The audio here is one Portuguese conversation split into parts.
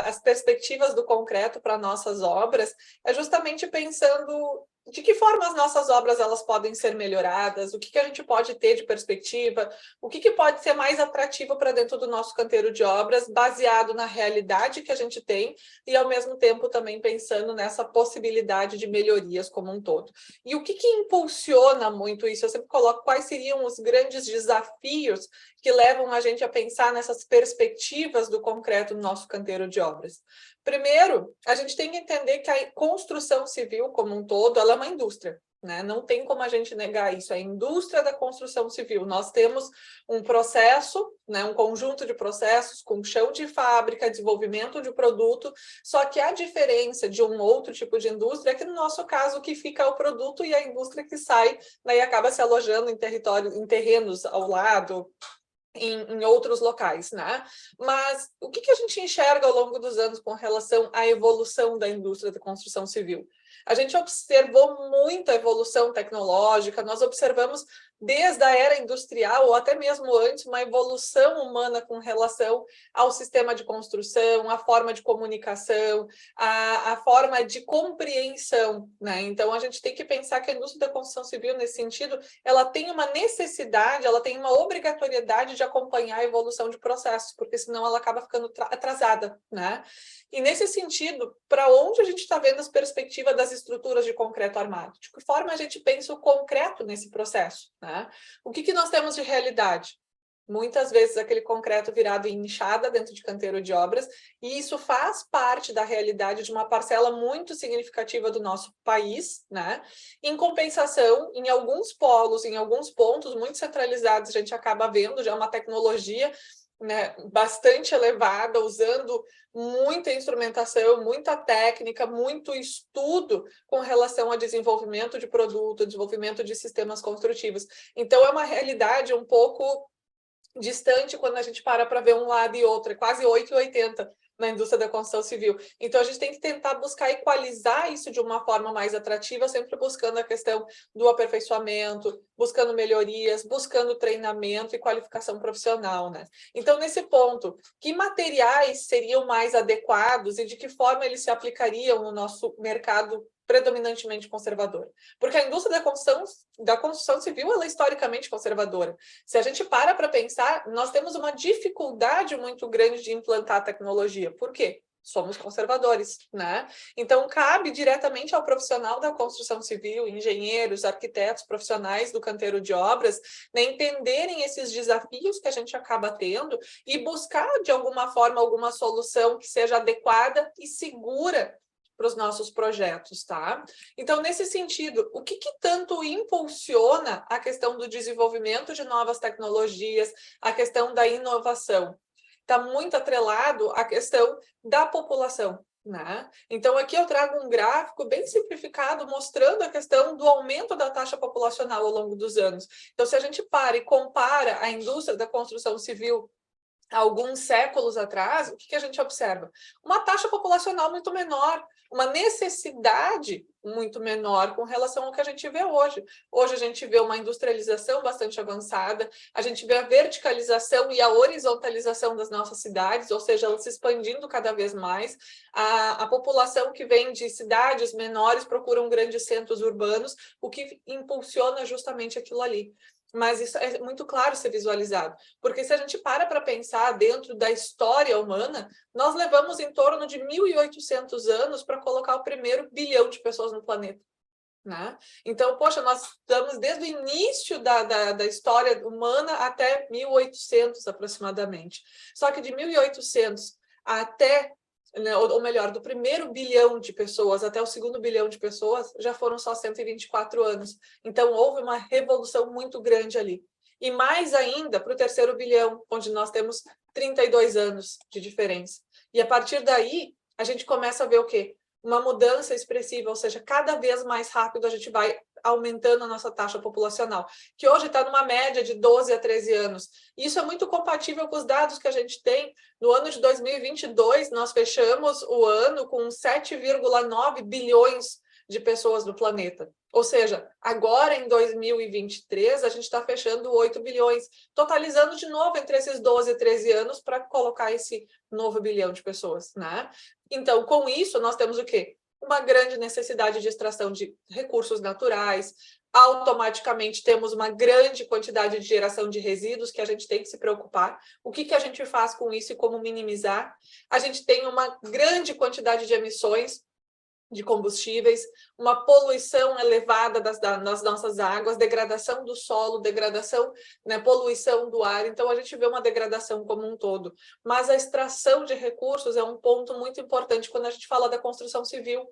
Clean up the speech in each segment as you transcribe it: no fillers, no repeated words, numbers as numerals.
as perspectivas do concreto para nossas obras, é justamente pensando de que forma as nossas obras elas podem ser melhoradas, o que a gente pode ter de perspectiva, o que pode ser mais atrativo para dentro do nosso canteiro de obras, baseado na realidade que a gente tem e, ao mesmo tempo, também pensando nessa possibilidade de melhorias como um todo. E o que impulsiona muito isso? Eu sempre coloco quais seriam os grandes desafios que levam a gente a pensar nessas perspectivas do concreto no nosso canteiro de obras. Primeiro, a gente tem que entender que a construção civil como um todo, ela é uma indústria, né? Não tem como a gente negar isso, é a indústria da construção civil. Nós temos um processo, né, um conjunto de processos com chão de fábrica, desenvolvimento de produto, só que a diferença de um outro tipo de indústria é que, no nosso caso, o que fica é o produto e a indústria que sai, daí acaba se alojando em território, em terrenos ao lado, em outros locais, né? Mas o que a gente enxerga ao longo dos anos com relação à evolução da indústria da construção civil? A gente observou muita evolução tecnológica, nós observamos desde a era industrial, ou até mesmo antes, uma evolução humana com relação ao sistema de construção, a forma de comunicação, a forma de compreensão, né? Então, a gente tem que pensar que a indústria da construção civil, nesse sentido, ela tem uma necessidade, ela tem uma obrigatoriedade de acompanhar a evolução de processos, porque senão ela acaba ficando atrasada, né? E nesse sentido, para onde a gente está vendo as perspectivas das estruturas de concreto armado? De que forma a gente pensa o concreto nesse processo, né? O que nós temos de realidade? Muitas vezes aquele concreto virado em enxada dentro de canteiro de obras, e isso faz parte da realidade de uma parcela muito significativa do nosso país, né? Em compensação, em alguns polos, em alguns pontos muito centralizados, a gente acaba vendo já uma tecnologia, né, bastante elevada, usando muita instrumentação, muita técnica, muito estudo com relação ao desenvolvimento de produto, desenvolvimento de sistemas construtivos. Então, é uma realidade um pouco distante quando a gente para ver um lado e outro, é quase 8 e 80 na indústria da construção civil. Então, a gente tem que tentar buscar equalizar isso de uma forma mais atrativa, sempre buscando a questão do aperfeiçoamento, buscando melhorias, buscando treinamento e qualificação profissional, né? Então, nesse ponto, que materiais seriam mais adequados e de que forma eles se aplicariam no nosso mercado predominantemente conservador? Porque a indústria da construção civil ela é historicamente conservadora. Se a gente para pensar, nós temos uma dificuldade muito grande de implantar tecnologia. Por quê? Somos conservadores, né? Então, cabe diretamente ao profissional da construção civil, engenheiros, arquitetos, profissionais do canteiro de obras, né, entenderem esses desafios que a gente acaba tendo e buscar, de alguma forma, alguma solução que seja adequada e segura para os nossos projetos, tá? Então, nesse sentido, o que tanto impulsiona a questão do desenvolvimento de novas tecnologias, a questão da inovação? Está muito atrelado à questão da população, né? Então, aqui eu trago um gráfico bem simplificado, mostrando a questão do aumento da taxa populacional ao longo dos anos. Então, se a gente para e compara a indústria da construção civil alguns séculos atrás, o que a gente observa? Uma taxa populacional muito menor, uma necessidade muito menor com relação ao que a gente vê hoje. Hoje a gente vê uma industrialização bastante avançada, a gente vê a verticalização e a horizontalização das nossas cidades, ou seja, elas se expandindo cada vez mais. A população que vem de cidades menores procuram grandes centros urbanos, o que impulsiona justamente aquilo ali. Mas isso é muito claro ser visualizado, porque se a gente para pensar dentro da história humana, nós levamos em torno de 1.800 anos para colocar o primeiro bilhão de pessoas no planeta, né? Então, poxa, nós estamos desde o início da história humana até 1.800 aproximadamente. Só que de 1.800 até, né, ou melhor, do primeiro bilhão de pessoas até o segundo bilhão de pessoas, já foram só 124 anos. Então, houve uma revolução muito grande ali. E mais ainda para o terceiro bilhão, onde nós temos 32 anos de diferença. E a partir daí, a gente começa a ver o quê? Uma mudança expressiva, ou seja, cada vez mais rápido a gente vai aumentando a nossa taxa populacional, que hoje está numa média de 12 a 13 anos. Isso é muito compatível com os dados que a gente tem. No ano de 2022, nós fechamos o ano com 7,9 bilhões de pessoas no planeta. Ou seja, agora em 2023, a gente está fechando 8 bilhões, totalizando de novo entre esses 12 e 13 anos para colocar esse novo bilhão de pessoas, né? Então, com isso, nós temos o quê? Uma grande necessidade de extração de recursos naturais, automaticamente temos uma grande quantidade de geração de resíduos que a gente tem que se preocupar. O que a gente faz com isso e como minimizar? A gente tem uma grande quantidade de emissões de combustíveis, uma poluição elevada das nossas águas, degradação do solo, degradação, né, poluição do ar. Então, a gente vê uma degradação como um todo. Mas a extração de recursos é um ponto muito importante quando a gente fala da construção civil.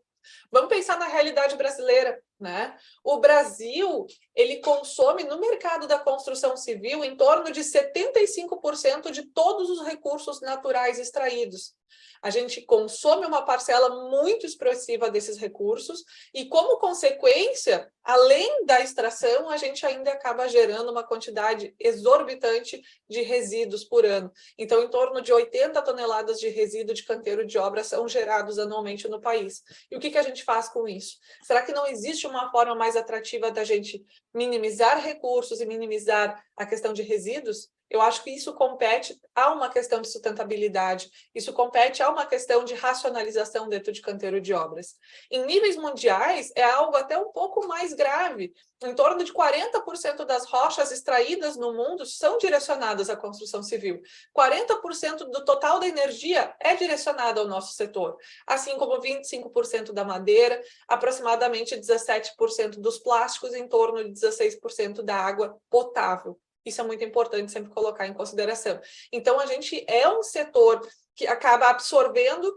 Vamos pensar na realidade brasileira, né? O Brasil, ele consome no mercado da construção civil em torno de 75% de todos os recursos naturais extraídos. A gente consome uma parcela muito expressiva desses recursos e, como consequência, além da extração, a gente ainda acaba gerando uma quantidade exorbitante de resíduos por ano. Então, em torno de 80 toneladas de resíduo de canteiro de obra são gerados anualmente no país. E o que a gente faz com isso? Será que não existe uma forma mais atrativa da gente minimizar recursos e minimizar a questão de resíduos? Eu acho que isso compete a uma questão de sustentabilidade, isso compete a uma questão de racionalização dentro de canteiro de obras. Em níveis mundiais, é algo até um pouco mais grave. Em torno de 40% das rochas extraídas no mundo são direcionadas à construção civil. 40% do total da energia é direcionada ao nosso setor, assim como 25% da madeira, aproximadamente 17% dos plásticos, em torno de 16% da água potável. Isso é muito importante sempre colocar em consideração. Então, a gente é um setor que acaba absorvendo,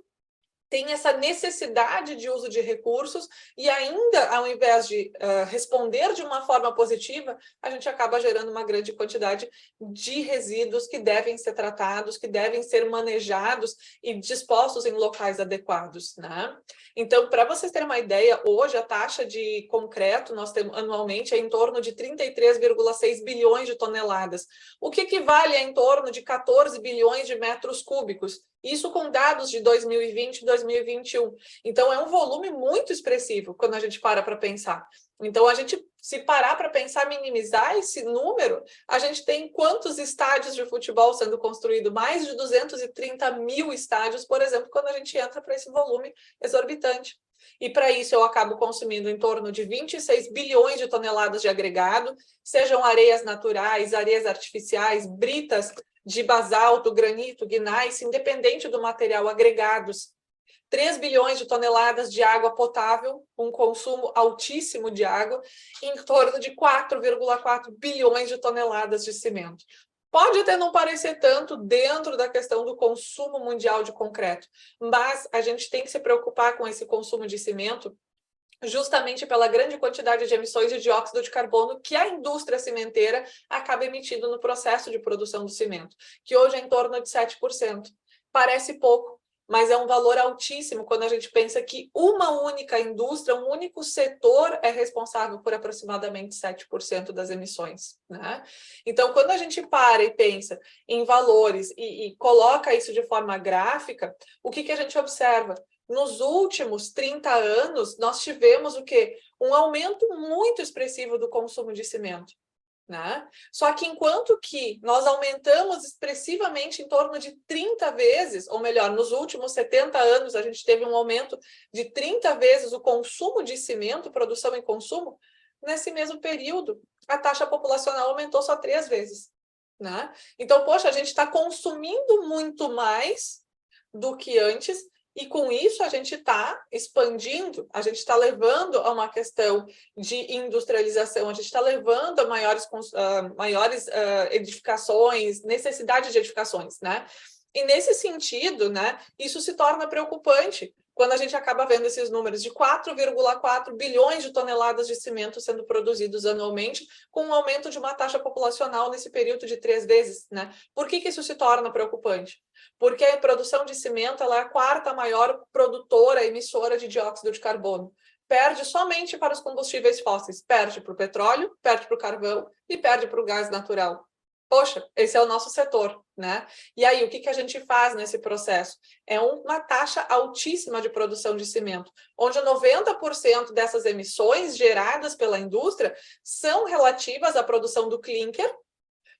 tem essa necessidade de uso de recursos e ainda, ao invés de responder de uma forma positiva, a gente acaba gerando uma grande quantidade de resíduos que devem ser tratados, que devem ser manejados e dispostos em locais adequados, né? Então, para vocês terem uma ideia, hoje a taxa de concreto nós temos anualmente é em torno de 33,6 bilhões de toneladas, o que equivale a em torno de 14 bilhões de metros cúbicos. Isso com dados de 2020 e 2021. Então, é um volume muito expressivo quando a gente para pensar. Então, a gente, se parar para pensar, minimizar esse número, a gente tem quantos estádios de futebol sendo construídos? Mais de 230 mil estádios, por exemplo, quando a gente entra para esse volume exorbitante. E para isso eu acabo consumindo em torno de 26 bilhões de toneladas de agregado, sejam areias naturais, areias artificiais, britas de basalto, granito, gneiss, independente do material, agregados. 3 bilhões de toneladas de água potável, um consumo altíssimo de água, e em torno de 4,4 bilhões de toneladas de cimento. Pode até não parecer tanto dentro da questão do consumo mundial de concreto, mas a gente tem que se preocupar com esse consumo de cimento justamente pela grande quantidade de emissões de dióxido de carbono que a indústria cimenteira acaba emitindo no processo de produção do cimento, que hoje é em torno de 7%. Parece pouco, mas é um valor altíssimo quando a gente pensa que uma única indústria, um único setor é responsável por aproximadamente 7% das emissões, né? Então, quando a gente para e pensa em valores e coloca isso de forma gráfica, o que a gente observa? Nos últimos 30 anos, nós tivemos o quê? Um aumento muito expressivo do consumo de cimento, né? Só que enquanto que nós aumentamos expressivamente em torno de 30 vezes, ou melhor, nos últimos 70 anos a gente teve um aumento de 30 vezes o consumo de cimento, produção e consumo, nesse mesmo período a taxa populacional aumentou só 3 vezes, né? Então, poxa, a gente está consumindo muito mais do que antes. E com isso a gente está expandindo, a gente está levando a uma questão de industrialização, a gente está levando a maiores edificações, necessidade de edificações, né? E nesse sentido, né, isso se torna preocupante quando a gente acaba vendo esses números de 4,4 bilhões de toneladas de cimento sendo produzidos anualmente, com um aumento de uma taxa populacional nesse período de 3 vezes, né? Por que isso se torna preocupante? Porque a produção de cimento ela é a quarta maior produtora, emissora de dióxido de carbono. Perde somente para os combustíveis fósseis, perde para o petróleo, perde para o carvão e perde para o gás natural. poxa, esse é o nosso setor, né? E aí, o que a gente faz nesse processo? É uma taxa altíssima de produção de cimento, onde 90% dessas emissões geradas pela indústria são relativas à produção do clinker,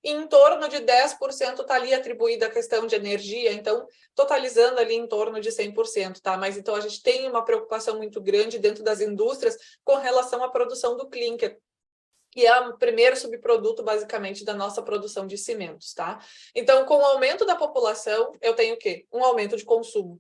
e em torno de 10% está ali atribuída à questão de energia, então, totalizando ali em torno de 100%, tá? Mas então a gente tem uma preocupação muito grande dentro das indústrias com relação à produção do clinker, que é o primeiro subproduto, basicamente, da nossa produção de cimentos, tá? Então, com o aumento da população, eu tenho o quê? Um aumento de consumo.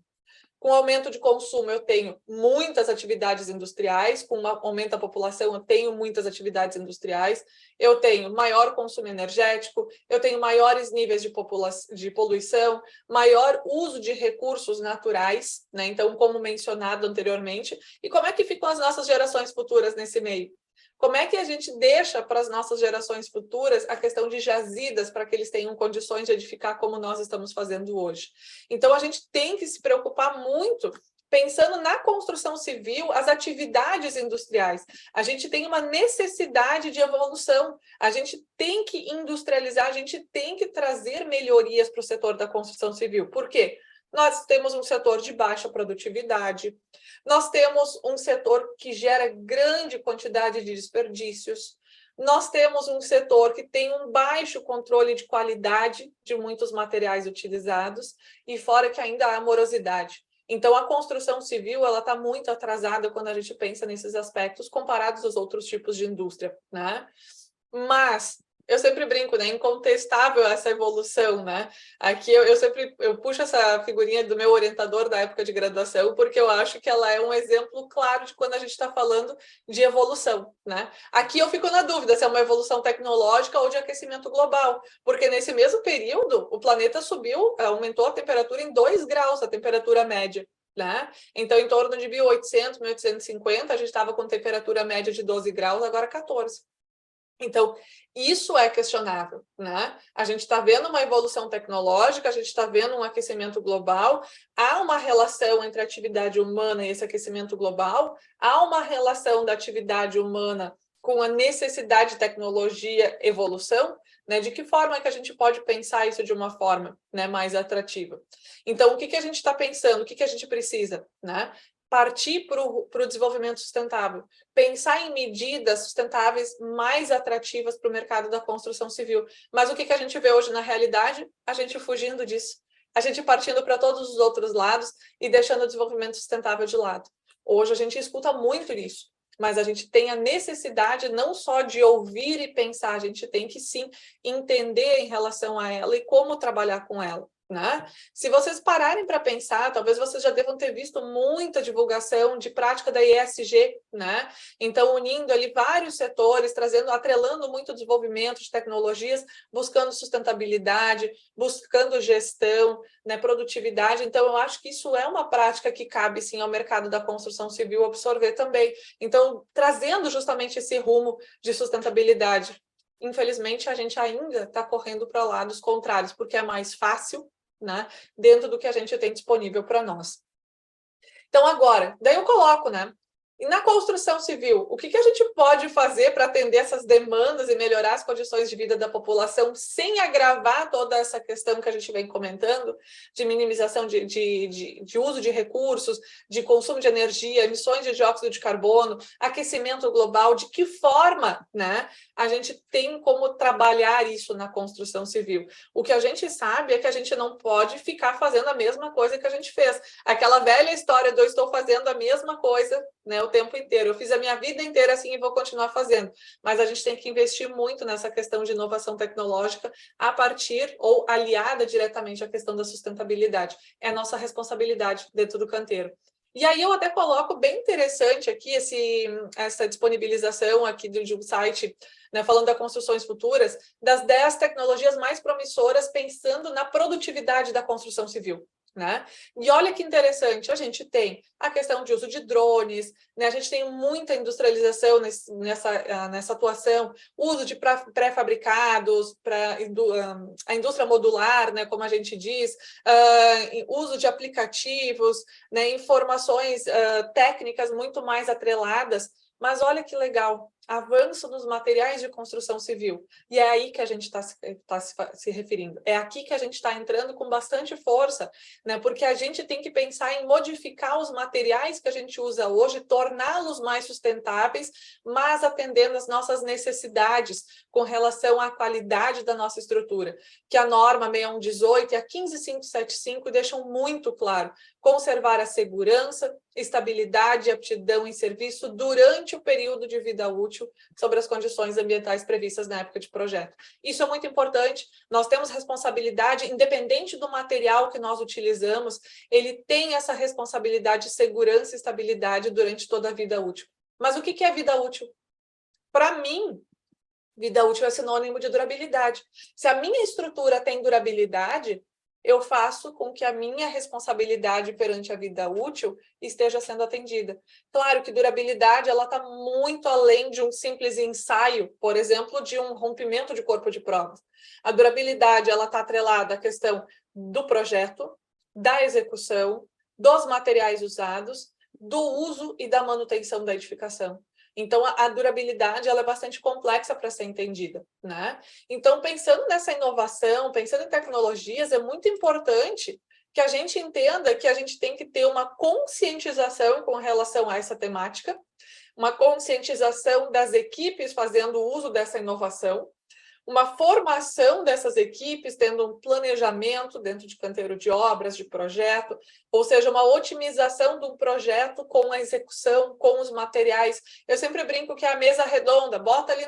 Com o aumento de consumo, eu tenho muitas atividades industriais, com o aumento da população, eu tenho muitas atividades industriais, eu tenho maior consumo energético, eu tenho maiores níveis de poluição, maior uso de recursos naturais, né? Então, como mencionado anteriormente, e como é que ficam as nossas gerações futuras nesse meio? Como é que a gente deixa para as nossas gerações futuras a questão de jazidas para que eles tenham condições de edificar como nós estamos fazendo hoje? Então, a gente tem que se preocupar muito pensando na construção civil, as atividades industriais. A gente tem uma necessidade de evolução, a gente tem que industrializar, a gente tem que trazer melhorias para o setor da construção civil. Por quê? Nós temos um setor de baixa produtividade, nós temos um setor que gera grande quantidade de desperdícios, nós temos um setor que tem um baixo controle de qualidade de muitos materiais utilizados, e fora que ainda há morosidade. Então, a construção civil ela está muito atrasada quando a gente pensa nesses aspectos comparados aos outros tipos de indústria, né? Mas eu sempre brinco, né? Incontestável essa evolução, né? Aqui eu sempre puxo essa figurinha do meu orientador da época de graduação, porque eu acho que ela é um exemplo claro de quando a gente está falando de evolução, né? Aqui eu fico na dúvida se é uma evolução tecnológica ou de aquecimento global, porque nesse mesmo período o planeta subiu, aumentou a temperatura em 2 graus, a temperatura média. Né? Então, em torno de 1800, 1850, a gente estava com temperatura média de 12 graus, agora 14. Então, isso é questionável, né? A gente está vendo uma evolução tecnológica, a gente está vendo um aquecimento global, há uma relação entre a atividade humana e esse aquecimento global, há uma relação da atividade humana com a necessidade de tecnologia, evolução, né? De que forma que a gente pode pensar isso de uma forma, né, mais atrativa? Então, o que a gente está pensando? O que a gente precisa, né? Partir para o desenvolvimento sustentável, pensar em medidas sustentáveis mais atrativas para o mercado da construção civil. Mas o que a gente vê hoje na realidade? A gente fugindo disso, a gente partindo para todos os outros lados e deixando o desenvolvimento sustentável de lado. Hoje a gente escuta muito isso, mas a gente tem a necessidade não só de ouvir e pensar, a gente tem que sim entender em relação a ela e como trabalhar com ela. Né? Se vocês pararem para pensar, talvez vocês já devam ter visto muita divulgação de prática da ESG, né? Então, unindo ali vários setores, atrelando muito desenvolvimento de tecnologias, buscando sustentabilidade, buscando gestão, né, produtividade. Então, eu acho que isso é uma prática que cabe sim ao mercado da construção civil absorver também. Então, trazendo justamente esse rumo de sustentabilidade. Infelizmente, a gente ainda está correndo para lados contrários, porque é mais fácil, né, dentro do que a gente tem disponível para nós. Então, agora, daí eu coloco, né? E na construção civil, o que a gente pode fazer para atender essas demandas e melhorar as condições de vida da população sem agravar toda essa questão que a gente vem comentando, de minimização de uso de recursos, de consumo de energia, emissões de dióxido de carbono, aquecimento global? De que forma, né, a gente tem como trabalhar isso na construção civil? O que a gente sabe é que a gente não pode ficar fazendo a mesma coisa que a gente fez. Aquela velha história do eu estou fazendo a mesma coisa, né, o tempo inteiro. Eu fiz a minha vida inteira assim e vou continuar fazendo. Mas a gente tem que investir muito nessa questão de inovação tecnológica a partir ou aliada diretamente à questão da sustentabilidade. É a nossa responsabilidade dentro do canteiro. E aí eu até coloco bem interessante aqui essa disponibilização aqui de um site, né, falando das construções futuras, das 10 tecnologias mais promissoras pensando na produtividade da construção civil. Né? E olha que interessante, a gente tem a questão de uso de drones, né? A gente tem muita industrialização nessa atuação, uso de pré-fabricados, a indústria modular, né, como a gente diz, uso de aplicativos, né, informações técnicas muito mais atreladas. Mas olha que legal, avanço nos materiais de construção civil. E é aí que a gente está se referindo. É aqui que a gente está entrando com bastante força, né? Porque a gente tem que pensar em modificar os materiais que a gente usa hoje, torná-los mais sustentáveis, mas atendendo às nossas necessidades com relação à qualidade da nossa estrutura, que a norma 6118 e a 15575 deixam muito claro: conservar a segurança, estabilidade e aptidão em serviço durante o período de vida útil sobre as condições ambientais previstas na época de projeto. Isso é muito importante. Nós temos responsabilidade, independente do material que nós utilizamos, ele tem essa responsabilidade de segurança e estabilidade durante toda a vida útil. Mas o que é vida útil? Para mim, vida útil é sinônimo de durabilidade. Se a minha estrutura tem durabilidade, eu faço com que a minha responsabilidade perante a vida útil esteja sendo atendida. Claro que durabilidade ela está muito além de um simples ensaio, por exemplo, de um rompimento de corpo de provas. A durabilidade ela está atrelada à questão do projeto, da execução, dos materiais usados, do uso e da manutenção da edificação. Então, a durabilidade ela é bastante complexa para ser entendida, né? Então, pensando nessa inovação, pensando em tecnologias, é muito importante que a gente entenda que a gente tem que ter uma conscientização com relação a essa temática, uma conscientização das equipes fazendo uso dessa inovação, uma formação dessas equipes, tendo um planejamento dentro de canteiro de obras, de projeto, ou seja, uma otimização de um projeto com a execução, com os materiais. Eu sempre brinco que é a mesa redonda, bota ali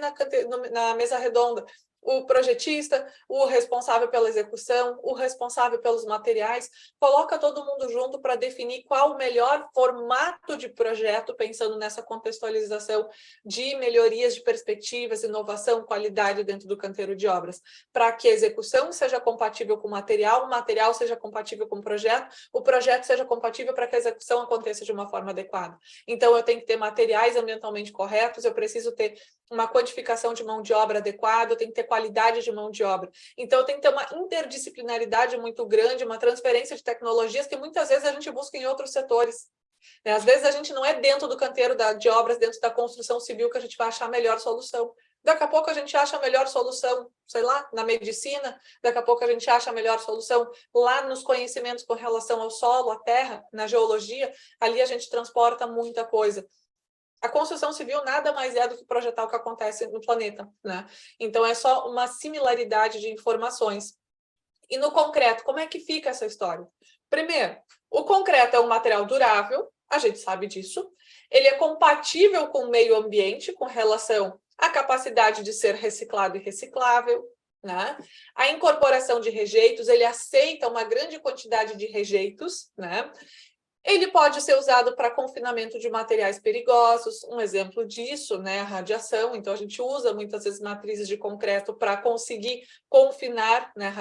na mesa redonda o projetista, o responsável pela execução, o responsável pelos materiais, coloca todo mundo junto para definir qual o melhor formato de projeto, pensando nessa contextualização de melhorias de perspectivas, inovação, qualidade dentro do canteiro de obras, para que a execução seja compatível com o material seja compatível com o projeto seja compatível para que a execução aconteça de uma forma adequada. Então, eu tenho que ter materiais ambientalmente corretos, eu preciso ter uma quantificação de mão de obra adequada, eu tenho que ter qualidade de mão de obra. Então, eu tenho que ter uma interdisciplinaridade muito grande, uma transferência de tecnologias que muitas vezes a gente busca em outros setores. Às vezes a gente não é dentro do canteiro de obras, dentro da construção civil que a gente vai achar a melhor solução. Daqui a pouco a gente acha a melhor solução, sei lá, na medicina, daqui a pouco a gente acha a melhor solução lá nos conhecimentos com relação ao solo, à terra, na geologia, ali a gente transporta muita coisa. A construção civil nada mais é do que projetar o que acontece no planeta, né? Então é só uma similaridade de informações. E no concreto, como é que fica essa história? Primeiro, o concreto é um material durável, a gente sabe disso. Ele é compatível com o meio ambiente com relação à capacidade de ser reciclado e reciclável, né? A incorporação de rejeitos, ele aceita uma grande quantidade de rejeitos, né? Ele pode ser usado para confinamento de materiais perigosos, um exemplo disso, né, a radiação. Então, a gente usa muitas vezes matrizes de concreto para conseguir confinar, né,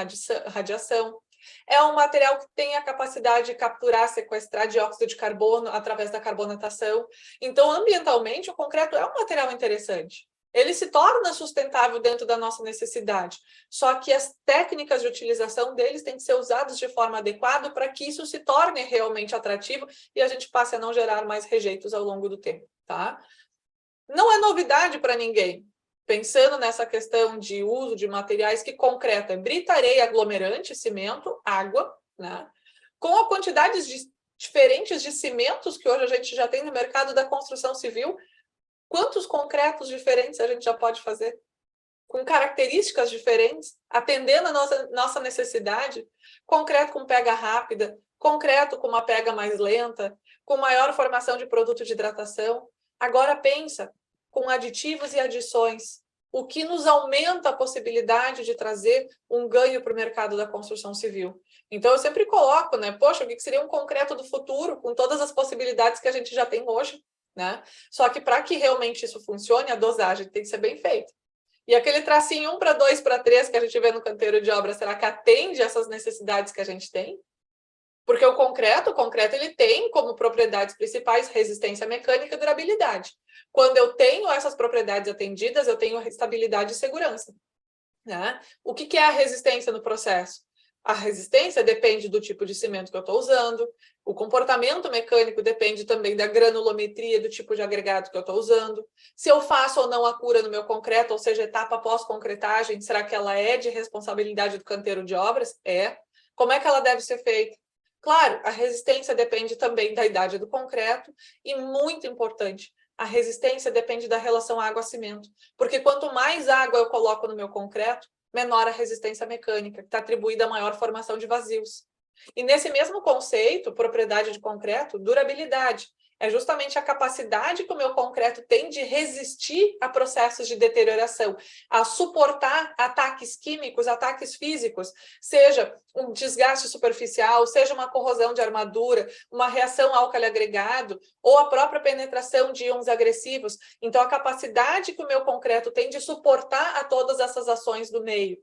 radiação. É um material que tem a capacidade de capturar, sequestrar dióxido de carbono através da carbonatação. Então, ambientalmente, o concreto é um material interessante. Ele se torna sustentável dentro da nossa necessidade. Só que as técnicas de utilização deles têm que ser usadas de forma adequada para que isso se torne realmente atrativo e a gente passe a não gerar mais rejeitos ao longo do tempo, tá? Não é novidade para ninguém. Pensando nessa questão de uso de materiais que concreto é brita, areia, aglomerante, cimento, água, né? Com a quantidade diferentes de cimentos que hoje a gente já tem no mercado da construção civil, quantos concretos diferentes a gente já pode fazer? Com características diferentes, atendendo a nossa necessidade, concreto com pega rápida, concreto com uma pega mais lenta, com maior formação de produto de hidratação. Agora pensa, com aditivos e adições, o que nos aumenta a possibilidade de trazer um ganho para o mercado da construção civil. Então, eu sempre coloco, né? Poxa, o que seria um concreto do futuro, com todas as possibilidades que a gente já tem hoje, né? Só que para que realmente isso funcione, a dosagem tem que ser bem feita. E aquele tracinho 1 para 2 para 3 que a gente vê no canteiro de obra, será que atende essas necessidades que a gente tem? Porque o concreto ele tem como propriedades principais resistência mecânica e durabilidade. Quando eu tenho essas propriedades atendidas, eu tenho estabilidade e segurança, né? O que é a resistência no processo? A resistência depende do tipo de cimento que eu estou usando, o comportamento mecânico depende também da granulometria do tipo de agregado que eu estou usando, se eu faço ou não a cura no meu concreto, ou seja, etapa pós-concretagem, será que ela é de responsabilidade do canteiro de obras? É. Como é que ela deve ser feita? Claro, a resistência depende também da idade do concreto e, muito importante, a resistência depende da relação água-cimento, porque quanto mais água eu coloco no meu concreto, menor a resistência mecânica, que está atribuída a maior formação de vazios. E nesse mesmo conceito, propriedade de concreto, durabilidade, é justamente a capacidade que o meu concreto tem de resistir a processos de deterioração, a suportar ataques químicos, ataques físicos, seja um desgaste superficial, seja uma corrosão de armadura, uma reação álcali agregado, ou a própria penetração de íons agressivos. Então, a capacidade que o meu concreto tem de suportar a todas essas ações do meio.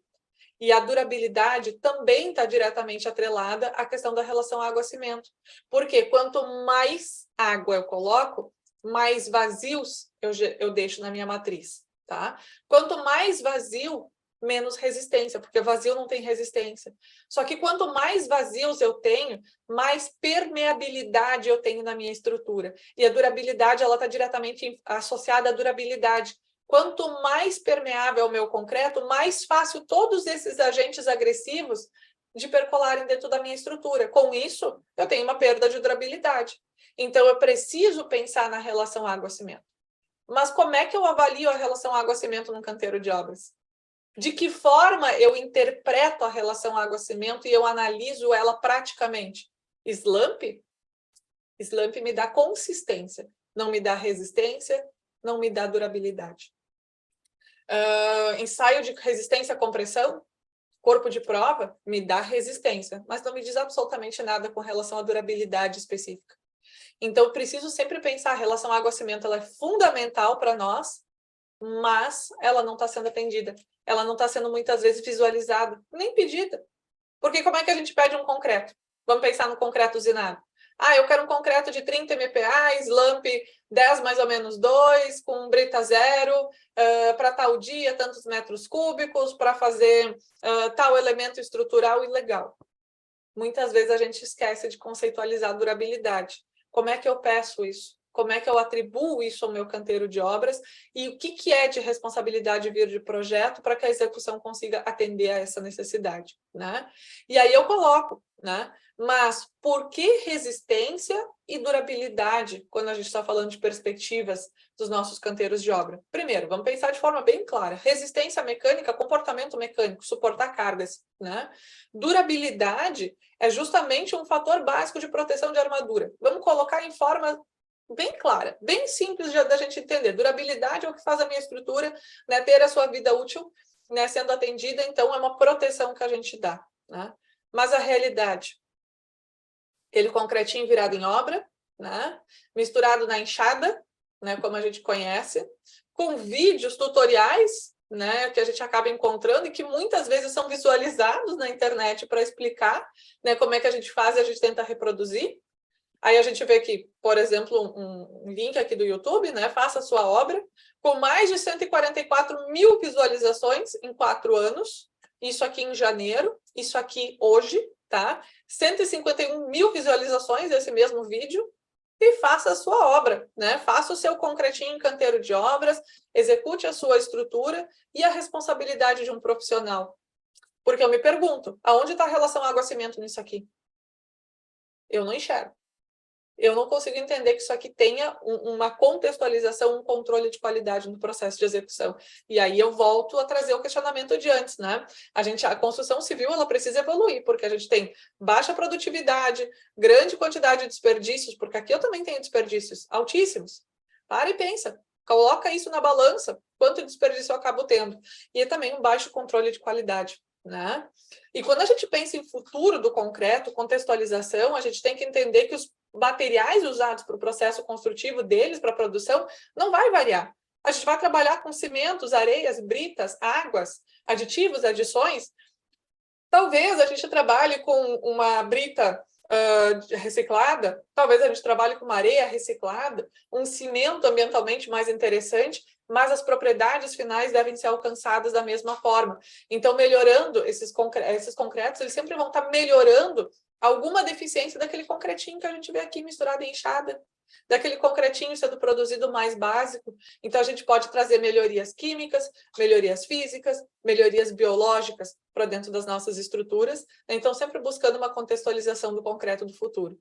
E a durabilidade também está diretamente atrelada à questão da relação água-cimento. Porque quanto mais água eu coloco, mais vazios eu deixo na minha matriz. Tá? Quanto mais vazio, menos resistência, porque vazio não tem resistência. Só que quanto mais vazios eu tenho, mais permeabilidade eu tenho na minha estrutura. E a durabilidade ela está diretamente associada à durabilidade. Quanto mais permeável é o meu concreto, mais fácil todos esses agentes agressivos de percolarem dentro da minha estrutura. Com isso, eu tenho uma perda de durabilidade. Então, eu preciso pensar na relação água-cimento. Mas como é que eu avalio a relação água-cimento num canteiro de obras? De que forma eu interpreto a relação água-cimento e eu analiso ela praticamente? Slump? Slump me dá consistência, não me dá resistência, não me dá durabilidade. Ensaio de resistência à compressão, corpo de prova, me dá resistência, mas não me diz absolutamente nada com relação à durabilidade específica. Então, eu preciso sempre pensar, a relação água-cimento ela é fundamental para nós, mas ela não está sendo atendida. Ela não está sendo muitas vezes visualizada, nem pedida. Porque como é que a gente pede um concreto? Vamos pensar no concreto usinado. Eu quero um concreto de 30 MPa, slump 10 mais ou menos 2, com brita zero, para tal dia, tantos metros cúbicos, para fazer tal elemento estrutural e legal. Muitas vezes a gente esquece de conceitualizar a durabilidade. Como é que eu peço isso? Como é que eu atribuo isso ao meu canteiro de obras? E o que é de responsabilidade vir de projeto para que a execução consiga atender a essa necessidade, né? E aí eu coloco, né? Mas por que resistência e durabilidade quando a gente está falando de perspectivas dos nossos canteiros de obra? Primeiro, vamos pensar de forma bem clara. Resistência mecânica, comportamento mecânico, suportar cargas, né? Durabilidade é justamente um fator básico de proteção de armadura. Vamos colocar em forma bem clara, bem simples da gente entender. Durabilidade é o que faz a minha estrutura, né, ter a sua vida útil, né, sendo atendida, então é uma proteção que a gente dá, né? Mas a realidade, aquele concretinho virado em obra, né, misturado na enxada, né, como a gente conhece, com vídeos tutoriais, né, que a gente acaba encontrando e que muitas vezes são visualizados na internet para explicar, né, como é que a gente faz e a gente tenta reproduzir. Aí a gente vê aqui, por exemplo, um link aqui do YouTube, né? Faça a sua obra, com mais de 144 mil visualizações em 4 anos. Isso aqui em janeiro, isso aqui hoje, tá? 151 mil visualizações desse mesmo vídeo. E faça a sua obra, né? Faça o seu concretinho em canteiro de obras, execute a sua estrutura e a responsabilidade de um profissional. Porque eu me pergunto, aonde está a relação água-cimento nisso aqui? Eu não enxergo. Eu não consigo entender que isso aqui tenha uma contextualização, um controle de qualidade no processo de execução. E aí eu volto a trazer o questionamento de antes, né? A construção civil ela precisa evoluir, porque a gente tem baixa produtividade, grande quantidade de desperdícios, porque aqui eu também tenho desperdícios altíssimos. Para e pensa, coloca isso na balança, quanto desperdício eu acabo tendo. E também um baixo controle de qualidade, né? E quando a gente pensa em futuro do concreto, contextualização, a gente tem que entender que os materiais usados para o processo construtivo deles, para a produção, não vai variar. A gente vai trabalhar com cimentos, areias, britas, águas, aditivos, adições. Talvez a gente trabalhe com uma brita reciclada, talvez a gente trabalhe com uma areia reciclada, um cimento ambientalmente mais interessante, mas as propriedades finais devem ser alcançadas da mesma forma. Então, melhorando esses concretos, eles sempre vão estar melhorando alguma deficiência daquele concretinho que a gente vê aqui misturado em enxada, daquele concretinho sendo produzido mais básico. Então, a gente pode trazer melhorias químicas, melhorias físicas, melhorias biológicas para dentro das nossas estruturas, né? Então, sempre buscando uma contextualização do concreto do futuro.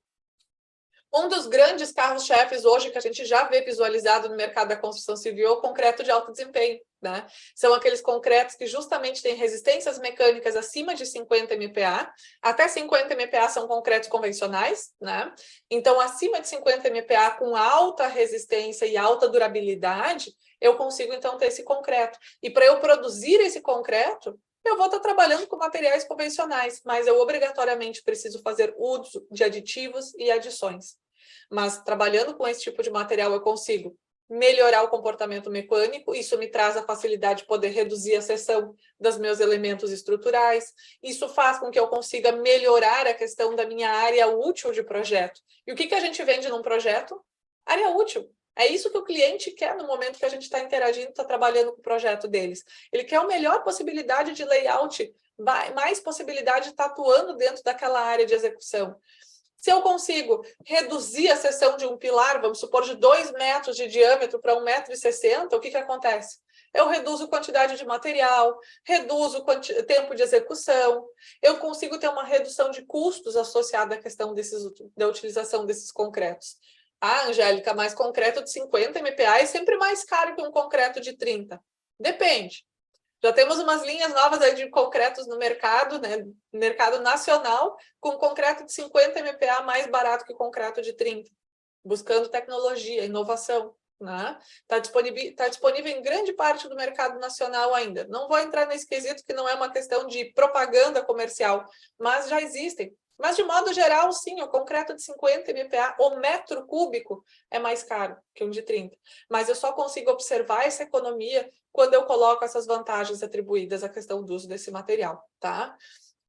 Um dos grandes carros-chefes hoje que a gente já vê visualizado no mercado da construção civil é o concreto de alto desempenho, né? São aqueles concretos que justamente têm resistências mecânicas acima de 50 MPa, até 50 MPa são concretos convencionais, né? Então, acima de 50 MPa com alta resistência e alta durabilidade, eu consigo então ter esse concreto. E para eu produzir esse concreto, eu vou estar trabalhando com materiais convencionais, mas eu obrigatoriamente preciso fazer uso de aditivos e adições. Mas trabalhando com esse tipo de material, eu consigo melhorar o comportamento mecânico, isso me traz a facilidade de poder reduzir a seção dos meus elementos estruturais, isso faz com que eu consiga melhorar a questão da minha área útil de projeto. E o que a gente vende num projeto? Área útil. É isso que o cliente quer no momento que a gente está interagindo, está trabalhando com o projeto deles. Ele quer a melhor possibilidade de layout, mais possibilidade de estar atuando dentro daquela área de execução. Se eu consigo reduzir a seção de um pilar, vamos supor, de 2 metros de diâmetro para 1,60 m, o que acontece? Eu reduzo a quantidade de material, reduzo o tempo de execução, eu consigo ter uma redução de custos associada à questão da utilização desses concretos. Ah, Angélica, mas concreto de 50 MPa é sempre mais caro que um concreto de 30. Depende. Já temos umas linhas novas aí de concretos no mercado, né? Mercado nacional, com concreto de 50 MPa mais barato que concreto de 30, buscando tecnologia, inovação. Está disponível em grande parte do mercado nacional ainda. Não vou entrar nesse quesito, que não é uma questão de propaganda comercial, mas já existem. Mas, de modo geral, sim, o concreto de 50 MPa, o metro cúbico, é mais caro que um de 30. Mas eu só consigo observar essa economia quando eu coloco essas vantagens atribuídas à questão do uso desse material, tá?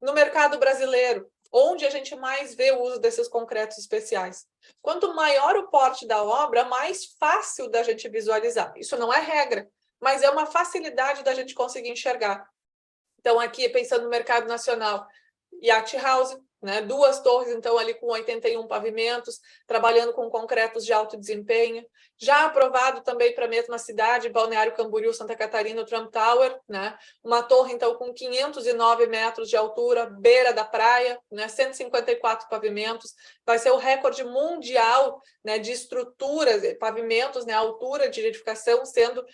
No mercado brasileiro, onde a gente mais vê o uso desses concretos especiais? Quanto maior o porte da obra, mais fácil da gente visualizar. Isso não é regra, mas é uma facilidade da gente conseguir enxergar. Então, aqui, pensando no mercado nacional, Yacht House, né? 2 torres, então, ali com 81 pavimentos, trabalhando com concretos de alto desempenho. Já aprovado também para a mesma cidade, Balneário Camboriú, Santa Catarina, o Trump Tower, né? Uma torre, então, com 509 metros de altura, beira da praia, né? 154 pavimentos. Vai ser o recorde mundial, né, de estruturas, pavimentos, né, altura de edificação, sendo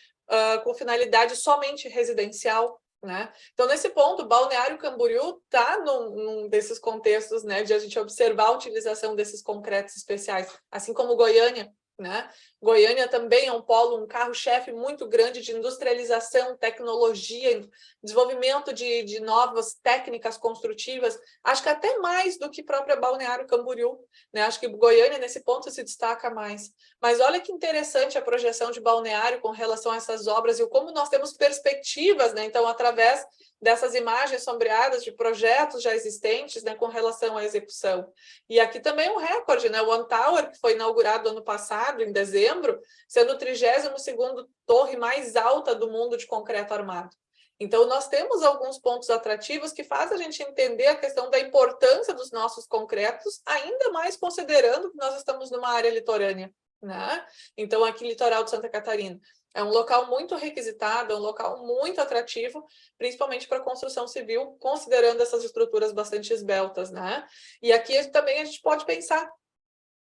com finalidade somente residencial. Né? Então, nesse ponto, Balneário Camboriú está num desses contextos, né, de a gente observar a utilização desses concretos especiais, assim como Goiânia. Né? Goiânia também é um polo, um carro-chefe muito grande de industrialização, tecnologia, desenvolvimento de novas técnicas construtivas, acho que até mais do que própria Balneário Camboriú. Né? Acho que Goiânia, nesse ponto, se destaca mais. Mas olha que interessante a projeção de Balneário com relação a essas obras e como nós temos perspectivas, né? Então, através dessas imagens sombreadas de projetos já existentes, né, com relação à execução. E aqui também um recorde, né? O One Tower, que foi inaugurado ano passado, em dezembro, sendo o 32º torre mais alta do mundo de concreto armado. Então, nós temos alguns pontos atrativos que fazem a gente entender a questão da importância dos nossos concretos, ainda mais considerando que nós estamos numa área litorânea. Né? Então, aqui, litoral de Santa Catarina. É um local muito requisitado, é um local muito atrativo, principalmente para a construção civil, considerando essas estruturas bastante esbeltas. Né? E aqui também a gente pode pensar,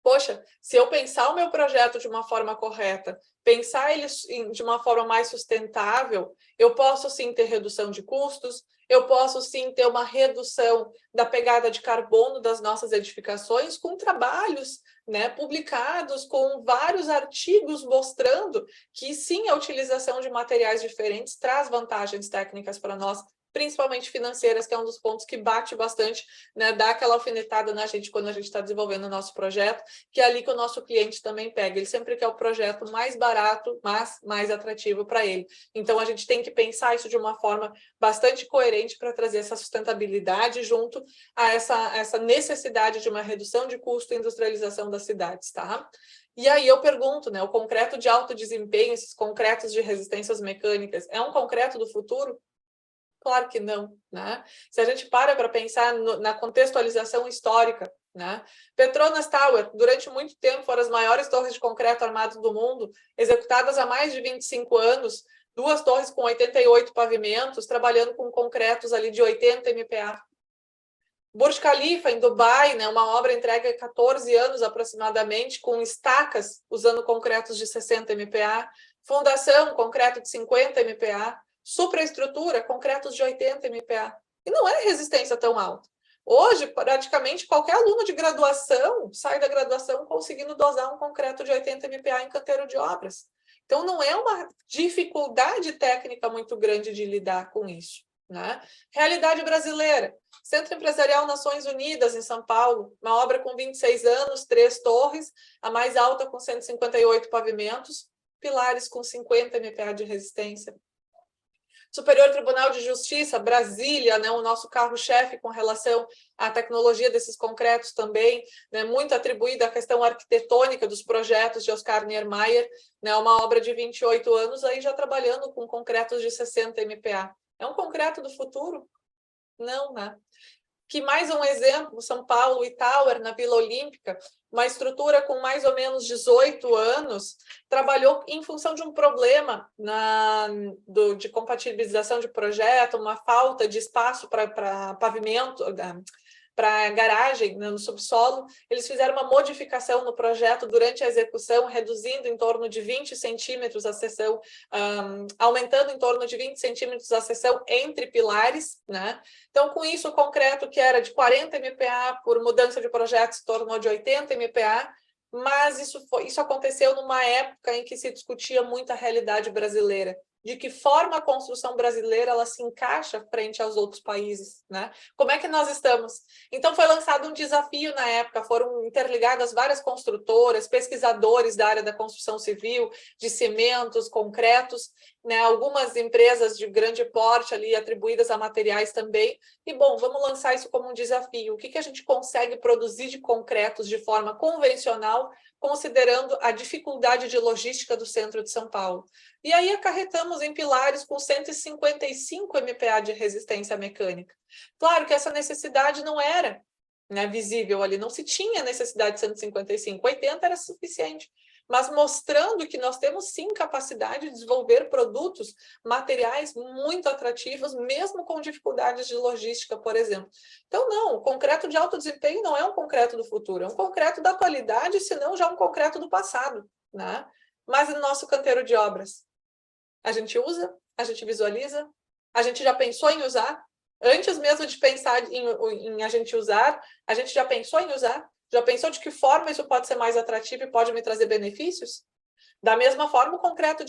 poxa, se eu pensar o meu projeto de uma forma correta, pensar ele de uma forma mais sustentável, eu posso sim ter redução de custos, eu posso sim ter uma redução da pegada de carbono das nossas edificações com trabalhos, né, publicados com vários artigos mostrando que sim, a utilização de materiais diferentes traz vantagens técnicas para nós, principalmente financeiras, que é um dos pontos que bate bastante, né, dá aquela alfinetada na gente quando a gente está desenvolvendo o nosso projeto, que é ali que o nosso cliente também pega. Ele sempre quer o projeto mais barato, mas mais atrativo para ele. Então, a gente tem que pensar isso de uma forma bastante coerente para trazer essa sustentabilidade junto a essa necessidade de uma redução de custo e industrialização das cidades, tá? E aí eu pergunto, né, o concreto de alto desempenho, esses concretos de resistências mecânicas, é um concreto do futuro? Claro que não, né? Se a gente para pensar na contextualização histórica, né? Petronas Tower, durante muito tempo, foram as maiores torres de concreto armado do mundo, executadas há mais de 25 anos, 2 torres com 88 pavimentos, trabalhando com concretos ali de 80 MPa. Burj Khalifa, em Dubai, né, uma obra entregue há 14 anos aproximadamente, com estacas usando concretos de 60 MPa, fundação, concreto de 50 MPa, supraestrutura, concretos de 80 MPa. E não é resistência tão alta. Hoje, praticamente qualquer aluno de graduação sai da graduação conseguindo dosar um concreto de 80 MPa em canteiro de obras. Então, não é uma dificuldade técnica muito grande de lidar com isso, né? Realidade brasileira. Centro Empresarial Nações Unidas, em São Paulo, uma obra com 26 anos, 3 torres, a mais alta com 158 pavimentos, pilares com 50 MPa de resistência. Superior Tribunal de Justiça, Brasília, né, o nosso carro-chefe com relação à tecnologia desses concretos também, né, muito atribuída à questão arquitetônica dos projetos de Oscar Niemeyer, né, uma obra de 28 anos, aí já trabalhando com concretos de 60 MPa. É um concreto do futuro? Não, né? Que mais um exemplo, São Paulo e Tower, na Vila Olímpica, uma estrutura com mais ou menos 18 anos, trabalhou em função de um problema de compatibilização de projeto, uma falta de espaço para pavimento, para garagem, né, no subsolo. Eles fizeram uma modificação no projeto durante a execução, reduzindo em torno de 20 centímetros a seção, aumentando em torno de 20 centímetros a seção entre pilares, né? Então, com isso, o concreto que era de 40 MPa por mudança de projeto se tornou de 80 MPa, mas isso aconteceu numa época em que se discutia muito a realidade brasileira, de que forma a construção brasileira ela se encaixa frente aos outros países, né? Como é que nós estamos? Então, foi lançado um desafio na época, foram interligadas várias construtoras, pesquisadores da área da construção civil, de cimentos, concretos, né? Algumas empresas de grande porte ali atribuídas a materiais também. E, bom, vamos lançar isso como um desafio. O que a gente consegue produzir de concretos de forma convencional, considerando a dificuldade de logística do centro de São Paulo? E aí acarretamos em pilares com 155 MPa de resistência mecânica. Claro que essa necessidade não era, né, visível ali, não se tinha necessidade de 155, 80 era suficiente. Mas mostrando que nós temos sim capacidade de desenvolver produtos, materiais muito atrativos, mesmo com dificuldades de logística, por exemplo. Então, não, o concreto de alto desempenho não é um concreto do futuro, é um concreto da atualidade, se não já um concreto do passado, né? Mas no nosso canteiro de obras, a gente usa, a gente visualiza, a gente já pensou em usar, antes mesmo de pensar em a gente usar, a gente já pensou em usar, já pensou de que forma isso pode ser mais atrativo e pode me trazer benefícios? Da mesma forma, o concreto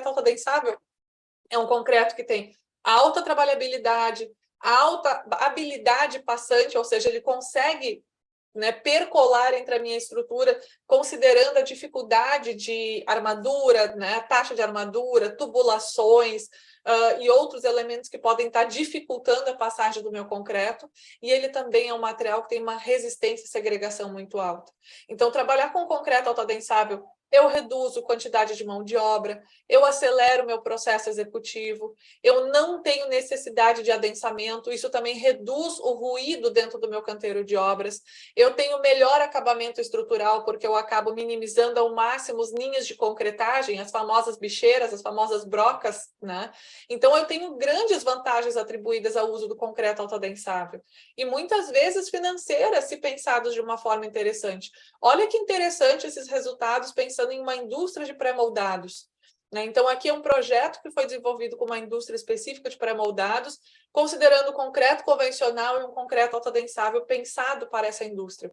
autodensável é um concreto que tem alta trabalhabilidade, alta habilidade passante, ou seja, ele consegue, né, percolar entre a minha estrutura, considerando a dificuldade de armadura, né, taxa de armadura, tubulações e outros elementos que podem estar dificultando a passagem do meu concreto, e ele também é um material que tem uma resistência e segregação muito alta. Então, trabalhar com concreto autodensável, eu reduzo quantidade de mão de obra, eu acelero o meu processo executivo, eu não tenho necessidade de adensamento, isso também reduz o ruído dentro do meu canteiro de obras, eu tenho melhor acabamento estrutural, porque eu acabo minimizando ao máximo os ninhos de concretagem, as famosas bicheiras, as famosas brocas, né? Então, eu tenho grandes vantagens atribuídas ao uso do concreto autodensável. E muitas vezes financeiras, se pensados de uma forma interessante. Olha que interessante esses resultados pensando em uma indústria de pré-moldados. Então, aqui é um projeto que foi desenvolvido com uma indústria específica de pré-moldados, considerando o concreto convencional e um concreto autodensável pensado para essa indústria.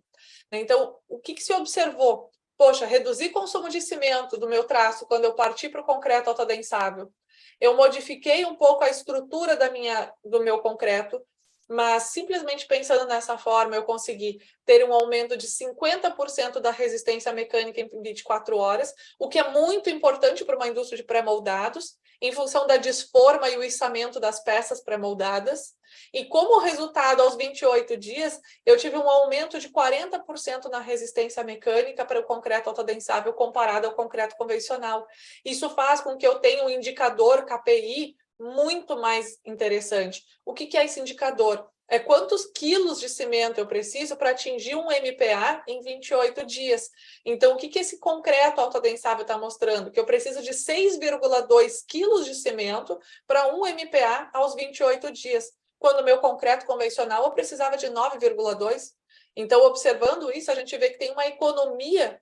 Então, o que se observou? Poxa, reduzir consumo de cimento do meu traço quando eu parti para o concreto autodensável. Eu modifiquei um pouco a estrutura do meu concreto, mas simplesmente pensando nessa forma, eu consegui ter um aumento de 50% da resistência mecânica em 24 horas, o que é muito importante para uma indústria de pré-moldados, em função da desforma e o içamento das peças pré-moldadas. E como resultado, aos 28 dias, eu tive um aumento de 40% na resistência mecânica para o concreto autoadensável comparado ao concreto convencional. Isso faz com que eu tenha um indicador KPI muito mais interessante. O que é esse indicador? É quantos quilos de cimento eu preciso para atingir um MPa em 28 dias. Então, o que esse concreto autoadensável está mostrando? Que eu preciso de 6,2 quilos de cimento para um MPa aos 28 dias. Quando o meu concreto convencional eu precisava de 9,2. Então, observando isso, a gente vê que tem uma economia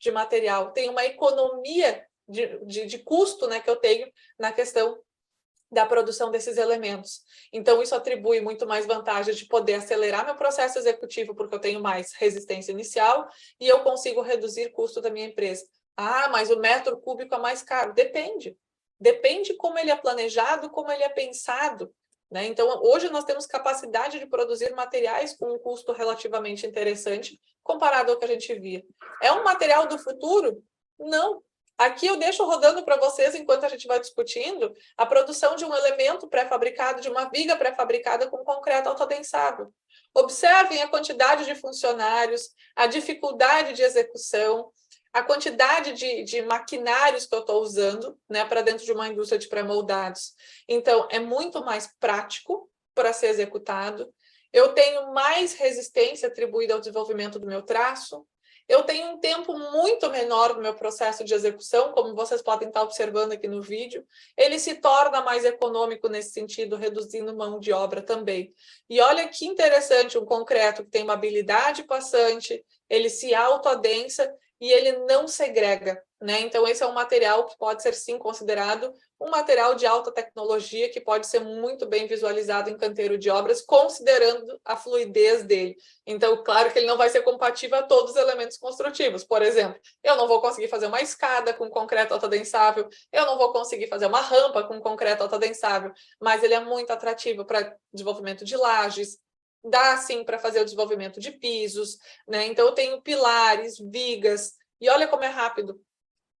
de material, tem uma economia de custo, né, que eu tenho na questão da produção desses elementos. Então, isso atribui muito mais vantagem de poder acelerar meu processo executivo, porque eu tenho mais resistência inicial e eu consigo reduzir o custo da minha empresa. Ah, mas o metro cúbico é mais caro. Depende. Depende como ele é planejado, como ele é pensado. Né? Então, hoje nós temos capacidade de produzir materiais com um custo relativamente interessante, comparado ao que a gente via. É um material do futuro? Não. Aqui eu deixo rodando para vocês, enquanto a gente vai discutindo, a produção de um elemento pré-fabricado, de uma viga pré-fabricada com concreto autoadensável. Observem a quantidade de funcionários, a dificuldade de execução, a quantidade de maquinários que eu estou usando, né, para dentro de uma indústria de pré-moldados. Então, é muito mais prático para ser executado. Eu tenho mais resistência atribuída ao desenvolvimento do meu traço. Eu tenho um tempo muito menor no meu processo de execução, como vocês podem estar observando aqui no vídeo. Ele se torna mais econômico nesse sentido, reduzindo mão de obra também. E olha que interessante, um concreto que tem uma habilidade passante, ele se autoadensa e ele não segrega, né? Então, esse é um material que pode ser, sim, considerado um material de alta tecnologia que pode ser muito bem visualizado em canteiro de obras, considerando a fluidez dele. Então, claro que ele não vai ser compatível a todos os elementos construtivos. Por exemplo, eu não vou conseguir fazer uma escada com concreto autoadensável, eu não vou conseguir fazer uma rampa com concreto autoadensável, mas ele é muito atrativo para desenvolvimento de lajes, dá, sim, para fazer o desenvolvimento de pisos, né? Então, eu tenho pilares, vigas, e olha como é rápido.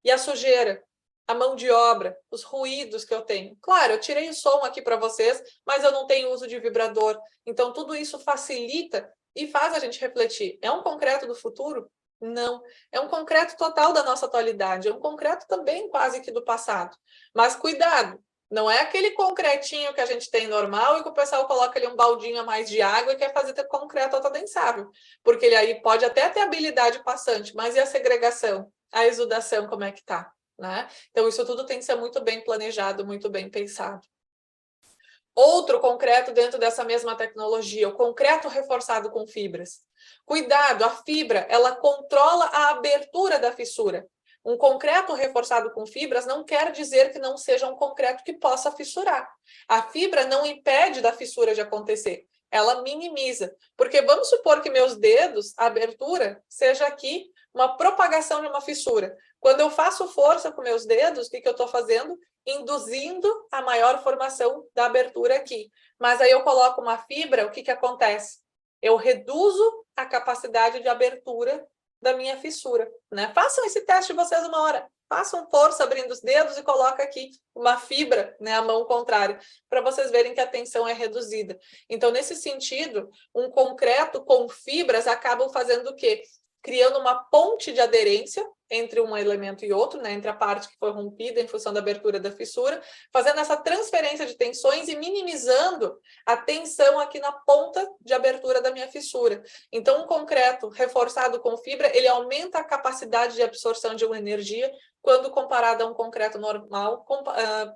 E a sujeira, a mão de obra, os ruídos que eu tenho. Claro, eu tirei o som aqui para vocês, mas eu não tenho uso de vibrador. Então, tudo isso facilita e faz a gente refletir. É um concreto do futuro? Não. É um concreto total da nossa atualidade. É um concreto também quase que do passado. Mas cuidado, não é aquele concretinho que a gente tem normal e que o pessoal coloca ali um baldinho a mais de água e quer fazer ter concreto autoadensável. Porque ele aí pode até ter habilidade passante, mas e a segregação? A exudação, como é que está? Né? Então, isso tudo tem que ser muito bem planejado, muito bem pensado. Outro concreto dentro dessa mesma tecnologia, o concreto reforçado com fibras. Cuidado, a fibra, ela controla a abertura da fissura. Um concreto reforçado com fibras não quer dizer que não seja um concreto que possa fissurar. A fibra não impede da fissura de acontecer, ela minimiza. Porque vamos supor que meus dedos, a abertura, seja aqui uma propagação de uma fissura. Quando eu faço força com meus dedos, o que eu estou fazendo? Induzindo a maior formação da abertura aqui. Mas aí eu coloco uma fibra, o que acontece? Eu reduzo a capacidade de abertura da minha fissura, né? Façam esse teste vocês uma hora. Façam força abrindo os dedos e coloca aqui uma fibra, né, a mão contrária, para vocês verem que a tensão é reduzida. Então, nesse sentido, um concreto com fibras acabam fazendo o quê? Criando uma ponte de aderência entre um elemento e outro, né, entre a parte que foi rompida em função da abertura da fissura, fazendo essa transferência de tensões e minimizando a tensão aqui na ponta de abertura da minha fissura. Então, um concreto reforçado com fibra, ele aumenta a capacidade de absorção de uma energia quando comparado a um concreto normal,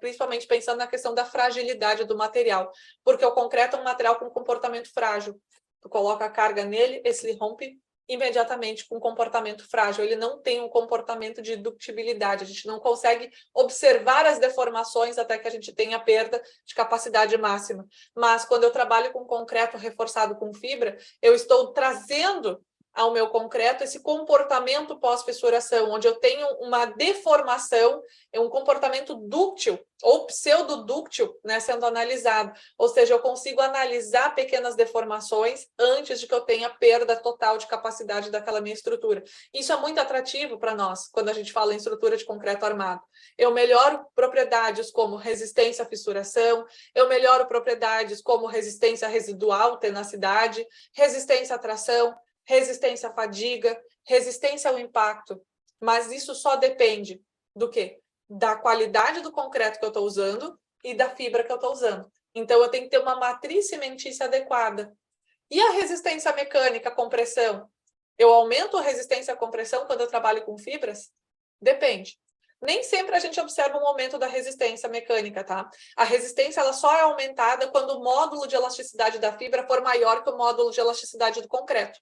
principalmente pensando na questão da fragilidade do material, porque o concreto é um material com comportamento frágil. Tu coloca a carga nele, ele rompe imediatamente com um comportamento frágil, ele não tem um comportamento de ductibilidade, a gente não consegue observar as deformações até que a gente tenha perda de capacidade máxima. Mas quando eu trabalho com concreto reforçado com fibra, eu estou trazendo ao meu concreto esse comportamento pós-fissuração, onde eu tenho uma deformação, um comportamento dúctil ou pseudodúctil, né, sendo analisado. Ou seja, eu consigo analisar pequenas deformações antes de que eu tenha perda total de capacidade daquela minha estrutura. Isso é muito atrativo para nós, quando a gente fala em estrutura de concreto armado. Eu melhoro propriedades como resistência à fissuração, eu melhoro propriedades como resistência residual, tenacidade, resistência à tração, resistência à fadiga, resistência ao impacto. Mas isso só depende do quê? Da qualidade do concreto que eu estou usando e da fibra que eu estou usando. Então, eu tenho que ter uma matriz cimentícia adequada. E a resistência mecânica à compressão? Eu aumento a resistência à compressão quando eu trabalho com fibras? Depende. Nem sempre a gente observa um aumento da resistência mecânica, tá? A resistência ela só é aumentada quando o módulo de elasticidade da fibra for maior que o módulo de elasticidade do concreto.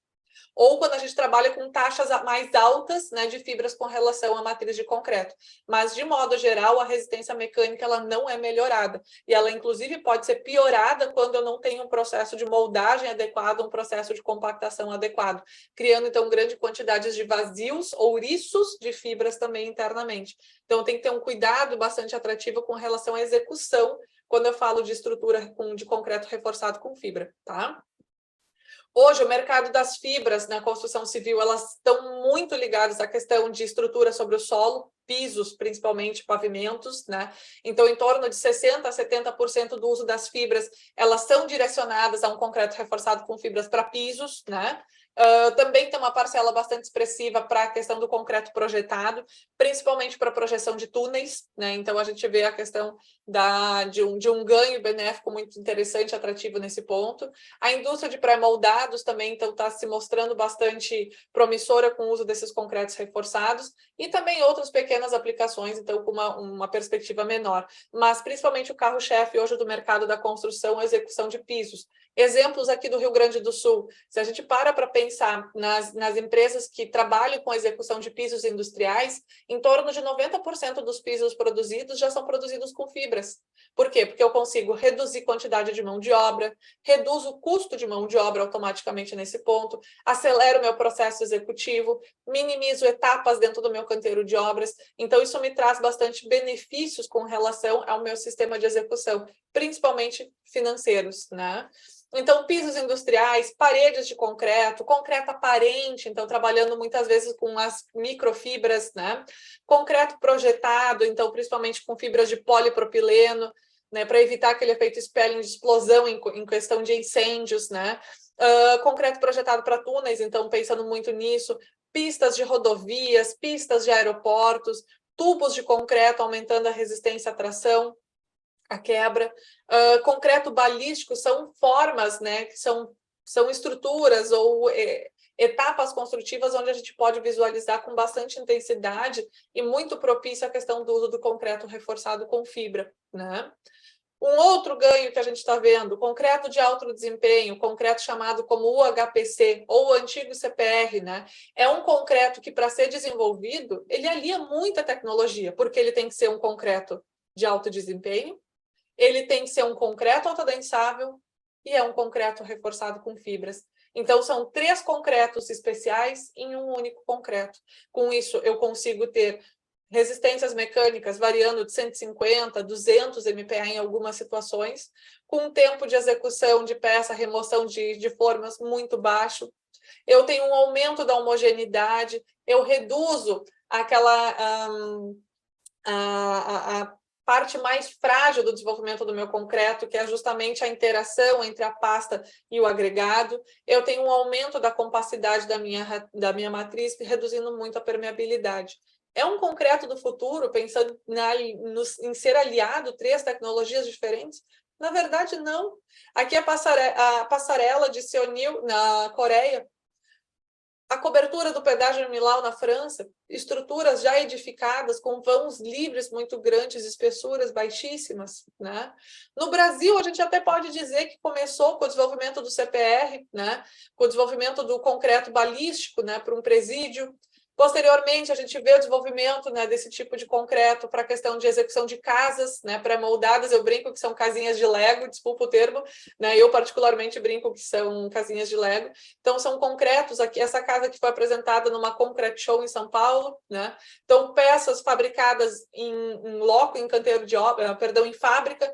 Ou quando a gente trabalha com taxas mais altas, né, de fibras com relação à matriz de concreto. Mas, de modo geral, a resistência mecânica ela não é melhorada. E ela, inclusive, pode ser piorada quando eu não tenho um processo de moldagem adequado, um processo de compactação adequado, criando, então, grande quantidade de vazios, ouriços de fibras também internamente. Então, tem que ter um cuidado bastante atrativo com relação à execução, quando eu falo de estrutura de concreto reforçado com fibra, tá? Hoje, o mercado das fibras na construção civil, elas estão muito ligadas à questão de estrutura sobre o solo, pisos, principalmente pavimentos, né? Então, em torno de 60% a 70% do uso das fibras, elas são direcionadas a um concreto reforçado com fibras para pisos, né? Também tem uma parcela bastante expressiva para a questão do concreto projetado, principalmente para projeção de túneis, né? Então, a gente vê a questão de um ganho benéfico muito interessante, atrativo nesse ponto. A indústria de pré-moldados também então está se mostrando bastante promissora com o uso desses concretos reforçados e também outras pequenas aplicações, então com uma perspectiva menor. Mas principalmente o carro-chefe hoje do mercado da construção, a execução de pisos. Exemplos aqui do Rio Grande do Sul, se a gente para pensar nas empresas que trabalham com a execução de pisos industriais, em torno de 90% dos pisos produzidos já são produzidos com fibras. Por quê? Porque eu consigo reduzir quantidade de mão de obra, reduzo o custo de mão de obra automaticamente nesse ponto, acelero o meu processo executivo, minimizo etapas dentro do meu canteiro de obras. Então, isso me traz bastante benefícios com relação ao meu sistema de execução, principalmente financeiros, né? Então, pisos industriais, paredes de concreto, concreto aparente, então trabalhando muitas vezes com as microfibras, né? Concreto projetado, então principalmente com fibras de polipropileno, né, para evitar aquele efeito Spelling de explosão em questão de incêndios, né? Concreto projetado para túneis, então pensando muito nisso, pistas de rodovias, pistas de aeroportos, tubos de concreto aumentando a resistência à tração, a quebra. Concreto balístico são formas, né, que são estruturas ou etapas construtivas onde a gente pode visualizar com bastante intensidade e muito propício a questão do uso do concreto reforçado com fibra, né? Um outro ganho que a gente está vendo, concreto de alto desempenho, concreto chamado como UHPC, ou antigo CPR, né? É um concreto que, para ser desenvolvido, ele alia muita tecnologia, porque ele tem que ser um concreto de alto desempenho, ele tem que ser um concreto autodensável e é um concreto reforçado com fibras. Então, são 3 concretos especiais em um único concreto. Com isso, eu consigo ter resistências mecânicas variando de 150 a 200 MPa em algumas situações, com um tempo de execução de peça, remoção de formas muito baixo. Eu tenho um aumento da homogeneidade, eu reduzo aquela a parte mais frágil do desenvolvimento do meu concreto, que é justamente a interação entre a pasta e o agregado. Eu tenho um aumento da compacidade da minha matriz, reduzindo muito a permeabilidade. É um concreto do futuro, pensando em ser aliado 3 tecnologias diferentes? Na verdade, não. Aqui a passarela de Seonil, na Coreia, a cobertura do pedágio de Millau na França, estruturas já edificadas com vãos livres muito grandes, espessuras baixíssimas, né? No Brasil, a gente até pode dizer que começou com o desenvolvimento do CPR, né? Com o desenvolvimento do concreto balístico, né? Para um presídio. Posteriormente, a gente vê o desenvolvimento, né, desse tipo de concreto para a questão de execução de casas, né, pré-moldadas. Eu brinco que são casinhas de Lego, desculpa o termo, né, eu particularmente brinco que são casinhas de Lego. Então, são concretos aqui. Essa casa que foi apresentada numa Concrete Show em São Paulo, né? Então, peças fabricadas em loco, em canteiro de obra, perdão, em fábrica,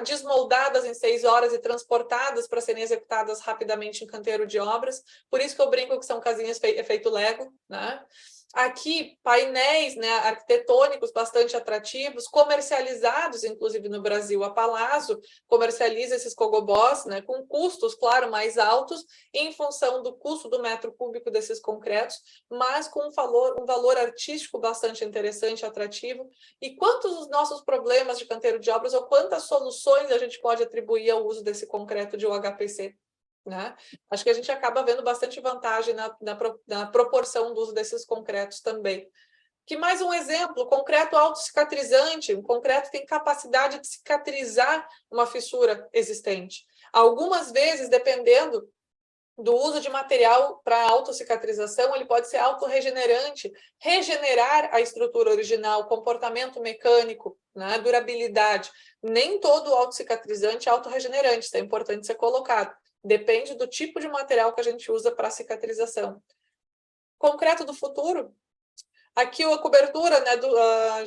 desmoldadas em 6 horas e transportadas para serem executadas rapidamente em canteiro de obras. Por isso que eu brinco que são casinhas feito Lego, né? Aqui, painéis, né, arquitetônicos bastante atrativos, comercializados, inclusive no Brasil. A Palazzo comercializa esses cogobós, né, com custos, claro, mais altos, em função do custo do metro cúbico desses concretos, mas com um valor artístico bastante interessante, atrativo. E quantos dos nossos problemas de canteiro de obras, ou quantas soluções a gente pode atribuir ao uso desse concreto de UHPC? Né? Acho que a gente acaba vendo bastante vantagem na proporção do uso desses concretos também. Que mais um exemplo, concreto autocicatrizante. O concreto tem capacidade de cicatrizar uma fissura existente. Algumas vezes, dependendo do uso de material para autocicatrização, ele pode ser autorregenerante, regenerar a estrutura original, comportamento mecânico, né, durabilidade. Nem todo autocicatrizante é autorregenerante, isso é importante ser colocado. Depende do tipo de material que a gente usa para cicatrização. Concreto do futuro. Aqui a cobertura, né,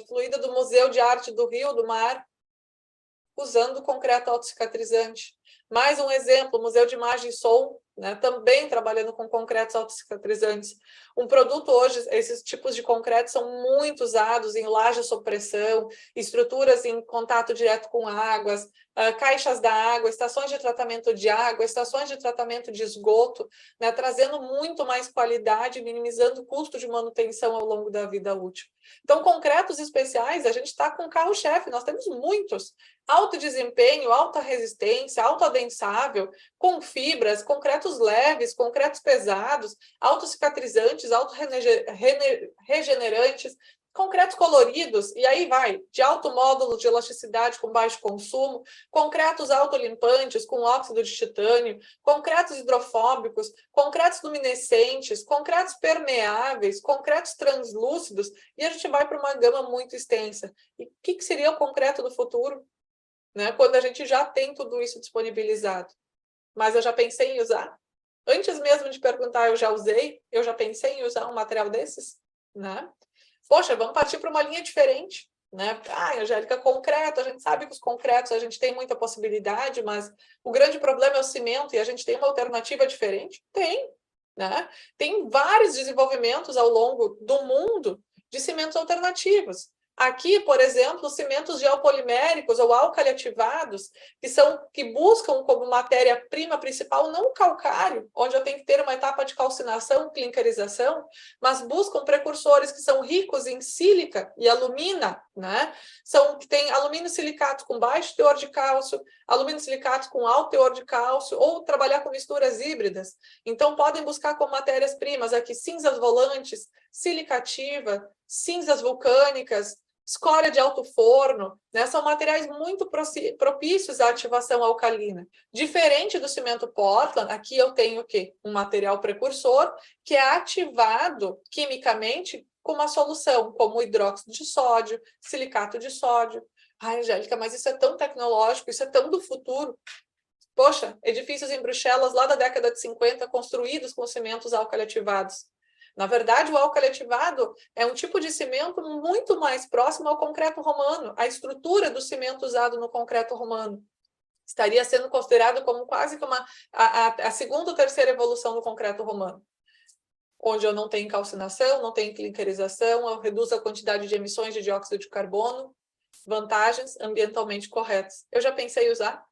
fluida do Museu de Arte do Rio do Mar, usando concreto autocicatrizante. Mais um exemplo, o Museu de Imagem e Som, né, também trabalhando com concretos autocicatrizantes. Um produto hoje, esses tipos de concreto são muito usados em laje sob pressão, estruturas em contato direto com águas, caixas da água, estações de tratamento de água, estações de tratamento de esgoto, né, trazendo muito mais qualidade, minimizando o custo de manutenção ao longo da vida útil. Então, concretos especiais, a gente está com carro-chefe, nós temos muitos. Alto desempenho, alta resistência, autoadensável, com fibras, concretos leves, concretos pesados, autocicatrizantes, autorregenerantes, concretos coloridos, e aí vai, de alto módulo de elasticidade com baixo consumo, concretos autolimpantes com óxido de titânio, concretos hidrofóbicos, concretos luminescentes, concretos permeáveis, concretos translúcidos, e a gente vai para uma gama muito extensa. E o que seria o concreto do futuro? Né? Quando a gente já tem tudo isso disponibilizado. Mas eu já pensei em usar. Antes mesmo de perguntar, eu já usei, eu já pensei em usar um material desses, né? Poxa, vamos partir para uma linha diferente, né? Ah, Angélica, concreto, a gente sabe que os concretos a gente tem muita possibilidade, mas o grande problema é o cimento e a gente tem uma alternativa diferente? Tem, né? Tem vários desenvolvimentos ao longo do mundo de cimentos alternativos. Aqui, por exemplo, os cimentos geopoliméricos ou alcaliativados, que buscam como matéria-prima principal não o calcário, onde eu tenho que ter uma etapa de calcinação, clinkerização, mas buscam precursores que são ricos em sílica e alumina, né? Que tem alumínio silicato com baixo teor de cálcio, alumínio silicato com alto teor de cálcio, ou trabalhar com misturas híbridas. Então, podem buscar como matérias-primas aqui cinzas volantes, silicativa, cinzas vulcânicas, escória de alto forno, né? São materiais muito propícios à ativação alcalina. Diferente do cimento Portland, aqui eu tenho o quê? Um material precursor que é ativado quimicamente com uma solução, como hidróxido de sódio, silicato de sódio. Ai, Angélica, mas isso é tão tecnológico, isso é tão do futuro. Poxa, edifícios em Bruxelas, lá da década de 50, construídos com cimentos alcaliativados. Na verdade, o alcaliativado é um tipo de cimento muito mais próximo ao concreto romano. A estrutura do cimento usado no concreto romano estaria sendo considerado como quase que a segunda ou terceira evolução do concreto romano, onde eu não tenho calcinação, não tenho clinkerização, eu reduzo a quantidade de emissões de dióxido de carbono, vantagens ambientalmente corretas. Eu já pensei em usar?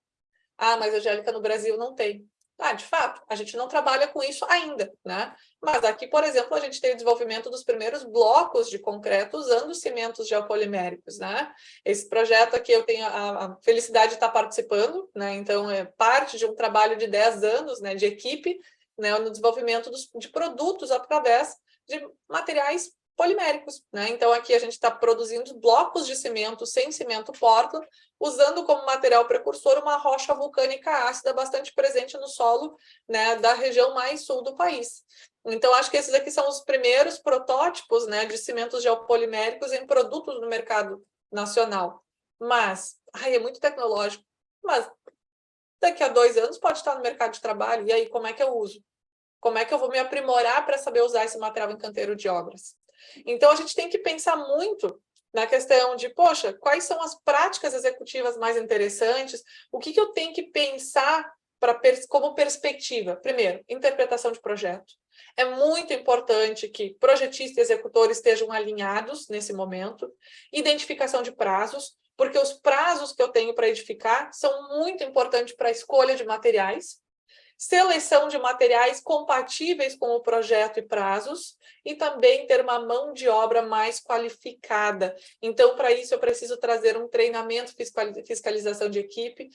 Ah, mas, Angélica, no Brasil não tem. Ah, de fato, a gente não trabalha com isso ainda, né? Mas aqui, por exemplo, a gente tem o desenvolvimento dos primeiros blocos de concreto usando cimentos geopoliméricos, né? Esse projeto aqui eu tenho a felicidade de estar participando, né? Então, é parte de um trabalho de 10 anos, né, de equipe, né, no desenvolvimento de produtos através de materiais poliméricos, né? Então, aqui a gente está produzindo blocos de cimento sem cimento Portland, usando como material precursor uma rocha vulcânica ácida bastante presente no solo, né, da região mais sul do país. Então, acho que esses aqui são os primeiros protótipos, né, de cimentos geopoliméricos em produtos no mercado nacional. Mas, é muito tecnológico. Mas daqui a 2 anos pode estar no mercado de trabalho. E aí, como é que eu uso? Como é que eu vou me aprimorar para saber usar esse material em canteiro de obras? Então, a gente tem que pensar muito na questão de, poxa, quais são as práticas executivas mais interessantes? O que eu tenho que pensar como perspectiva? Primeiro, interpretação de projeto. É muito importante que projetista e executor estejam alinhados nesse momento. Identificação de prazos, porque os prazos que eu tenho para edificar são muito importantes para a escolha de materiais. Seleção de materiais compatíveis com o projeto e prazos, e também ter uma mão de obra mais qualificada. Então, para isso, eu preciso trazer um treinamento, fiscalização de equipe,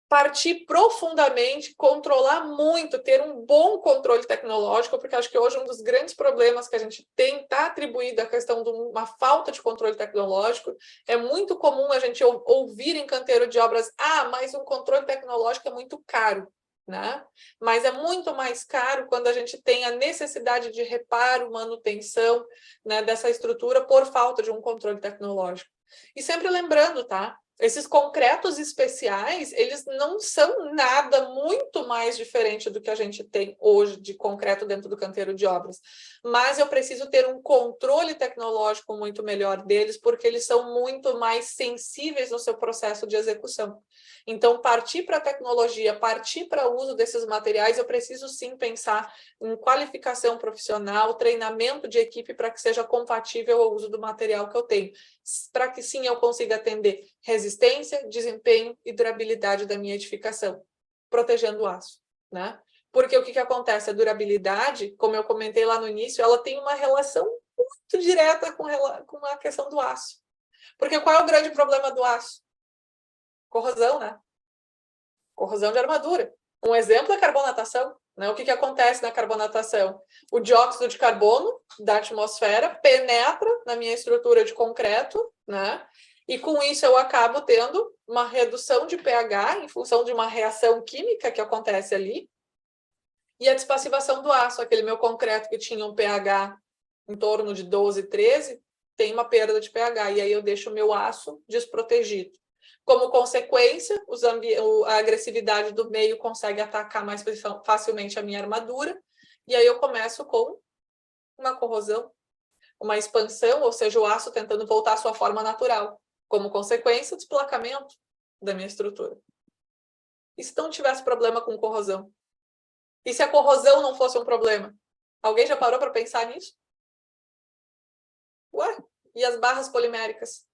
partir profundamente, controlar muito, ter um bom controle tecnológico, porque acho que hoje um dos grandes problemas que a gente tem está atribuído à questão de uma falta de controle tecnológico. É muito comum a gente ouvir em canteiro de obras, mas um controle tecnológico é muito caro. Né? Mas é muito mais caro quando a gente tem a necessidade de reparo, manutenção, né, dessa estrutura por falta de um controle tecnológico. E sempre lembrando, tá? Esses concretos especiais, eles não são nada muito mais diferente do que a gente tem hoje de concreto dentro do canteiro de obras. Mas eu preciso ter um controle tecnológico muito melhor deles, porque eles são muito mais sensíveis no seu processo de execução. Então, partir para a tecnologia, partir para o uso desses materiais, eu preciso sim pensar em qualificação profissional, treinamento de equipe para que seja compatível ao uso do material que eu tenho, para que sim eu consiga atender resistência, desempenho e durabilidade da minha edificação, protegendo o aço, né? Porque o que acontece? A durabilidade, como eu comentei lá no início, ela tem uma relação muito direta com a questão do aço. Porque qual é o grande problema do aço? Corrosão, né? Corrosão de armadura. Um exemplo é a carbonatação. Né? O que acontece na carbonatação? O dióxido de carbono da atmosfera penetra na minha estrutura de concreto, né? E com isso eu acabo tendo uma redução de pH em função de uma reação química que acontece ali. E a despassivação do aço, aquele meu concreto que tinha um pH em torno de 12, 13, tem uma perda de pH, e aí eu deixo o meu aço desprotegido. Como consequência, a agressividade do meio consegue atacar mais facilmente a minha armadura, e aí eu começo com uma corrosão, uma expansão, ou seja, o aço tentando voltar à sua forma natural. Como consequência, o desplacamento da minha estrutura. E se não tivesse problema com corrosão? E se a corrosão não fosse um problema? Alguém já parou para pensar nisso? Ué, e as barras poliméricas?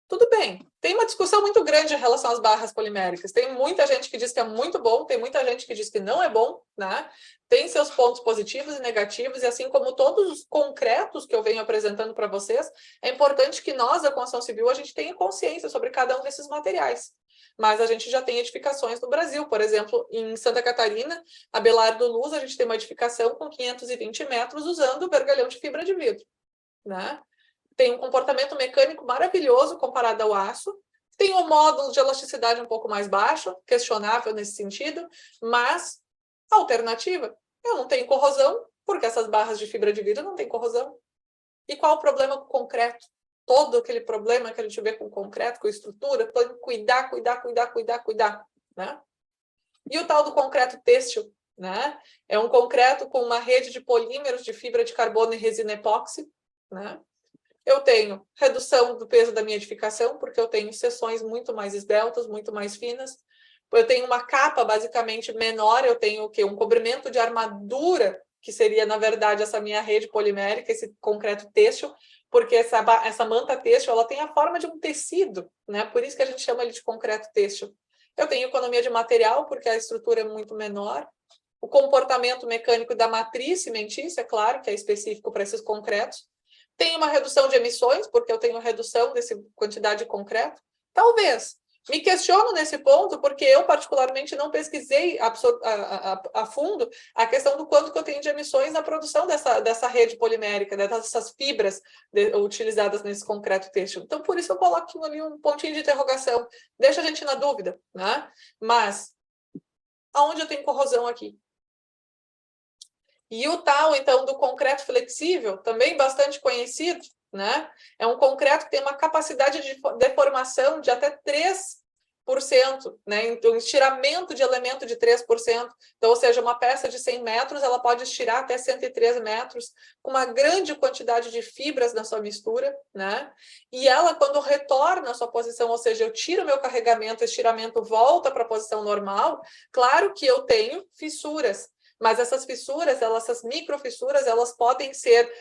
Tudo bem. Tem uma discussão muito grande em relação às barras poliméricas. Tem muita gente que diz que é muito bom, tem muita gente que diz que não é bom, né? Tem seus pontos positivos e negativos, e assim como todos os concretos que eu venho apresentando para vocês, é importante que nós, da construção civil, a gente tenha consciência sobre cada um desses materiais. Mas a gente já tem edificações no Brasil. Por exemplo, em Santa Catarina, a Belardo Luz, a gente tem uma edificação com 520 metros usando vergalhão de fibra de vidro, né? Tem um comportamento mecânico maravilhoso comparado ao aço, tem um módulo de elasticidade um pouco mais baixo, questionável nesse sentido, mas a alternativa, eu não tenho corrosão, porque essas barras de fibra de vidro não têm corrosão. E qual o problema com o concreto? Todo aquele problema que a gente vê com concreto, com estrutura, tem que cuidar, né? E o tal do concreto têxtil, né? É um concreto com uma rede de polímeros de fibra de carbono e resina epóxi, né? Eu tenho redução do peso da minha edificação, porque eu tenho seções muito mais esbeltas, muito mais finas. Eu tenho uma capa basicamente menor, eu tenho o quê? Um cobrimento de armadura, que seria, na verdade, essa minha rede polimérica, esse concreto têxtil, porque essa manta têxtil ela tem a forma de um tecido, né? Por isso que a gente chama ele de concreto têxtil. Eu tenho economia de material, porque a estrutura é muito menor. O comportamento mecânico da matriz cimentícia, claro, que é específico para esses concretos. Tem uma redução de emissões, porque eu tenho redução dessa quantidade de concreto? Talvez, Me questiono nesse ponto porque eu, particularmente, não pesquisei a fundo a questão do quanto que eu tenho de emissões na produção dessa rede polimérica, né, dessas fibras utilizadas nesse concreto têxtil. Então, por isso eu coloco ali um pontinho de interrogação. Deixa a gente na dúvida, né? Mas, aonde eu tenho corrosão aqui? E o tal, então, do concreto flexível, também bastante conhecido, né? É um concreto que tem uma capacidade de deformação de até 3%, né? Então, um estiramento de elemento de 3%. Então, ou seja, uma peça de 100 metros, ela pode estirar até 103 metros, com uma grande quantidade de fibras na sua mistura, né? E ela, quando retorna à sua posição, ou seja, eu tiro o meu carregamento, o estiramento volta para a posição normal, claro que eu tenho fissuras, mas essas fissuras, essas microfissuras, elas podem ser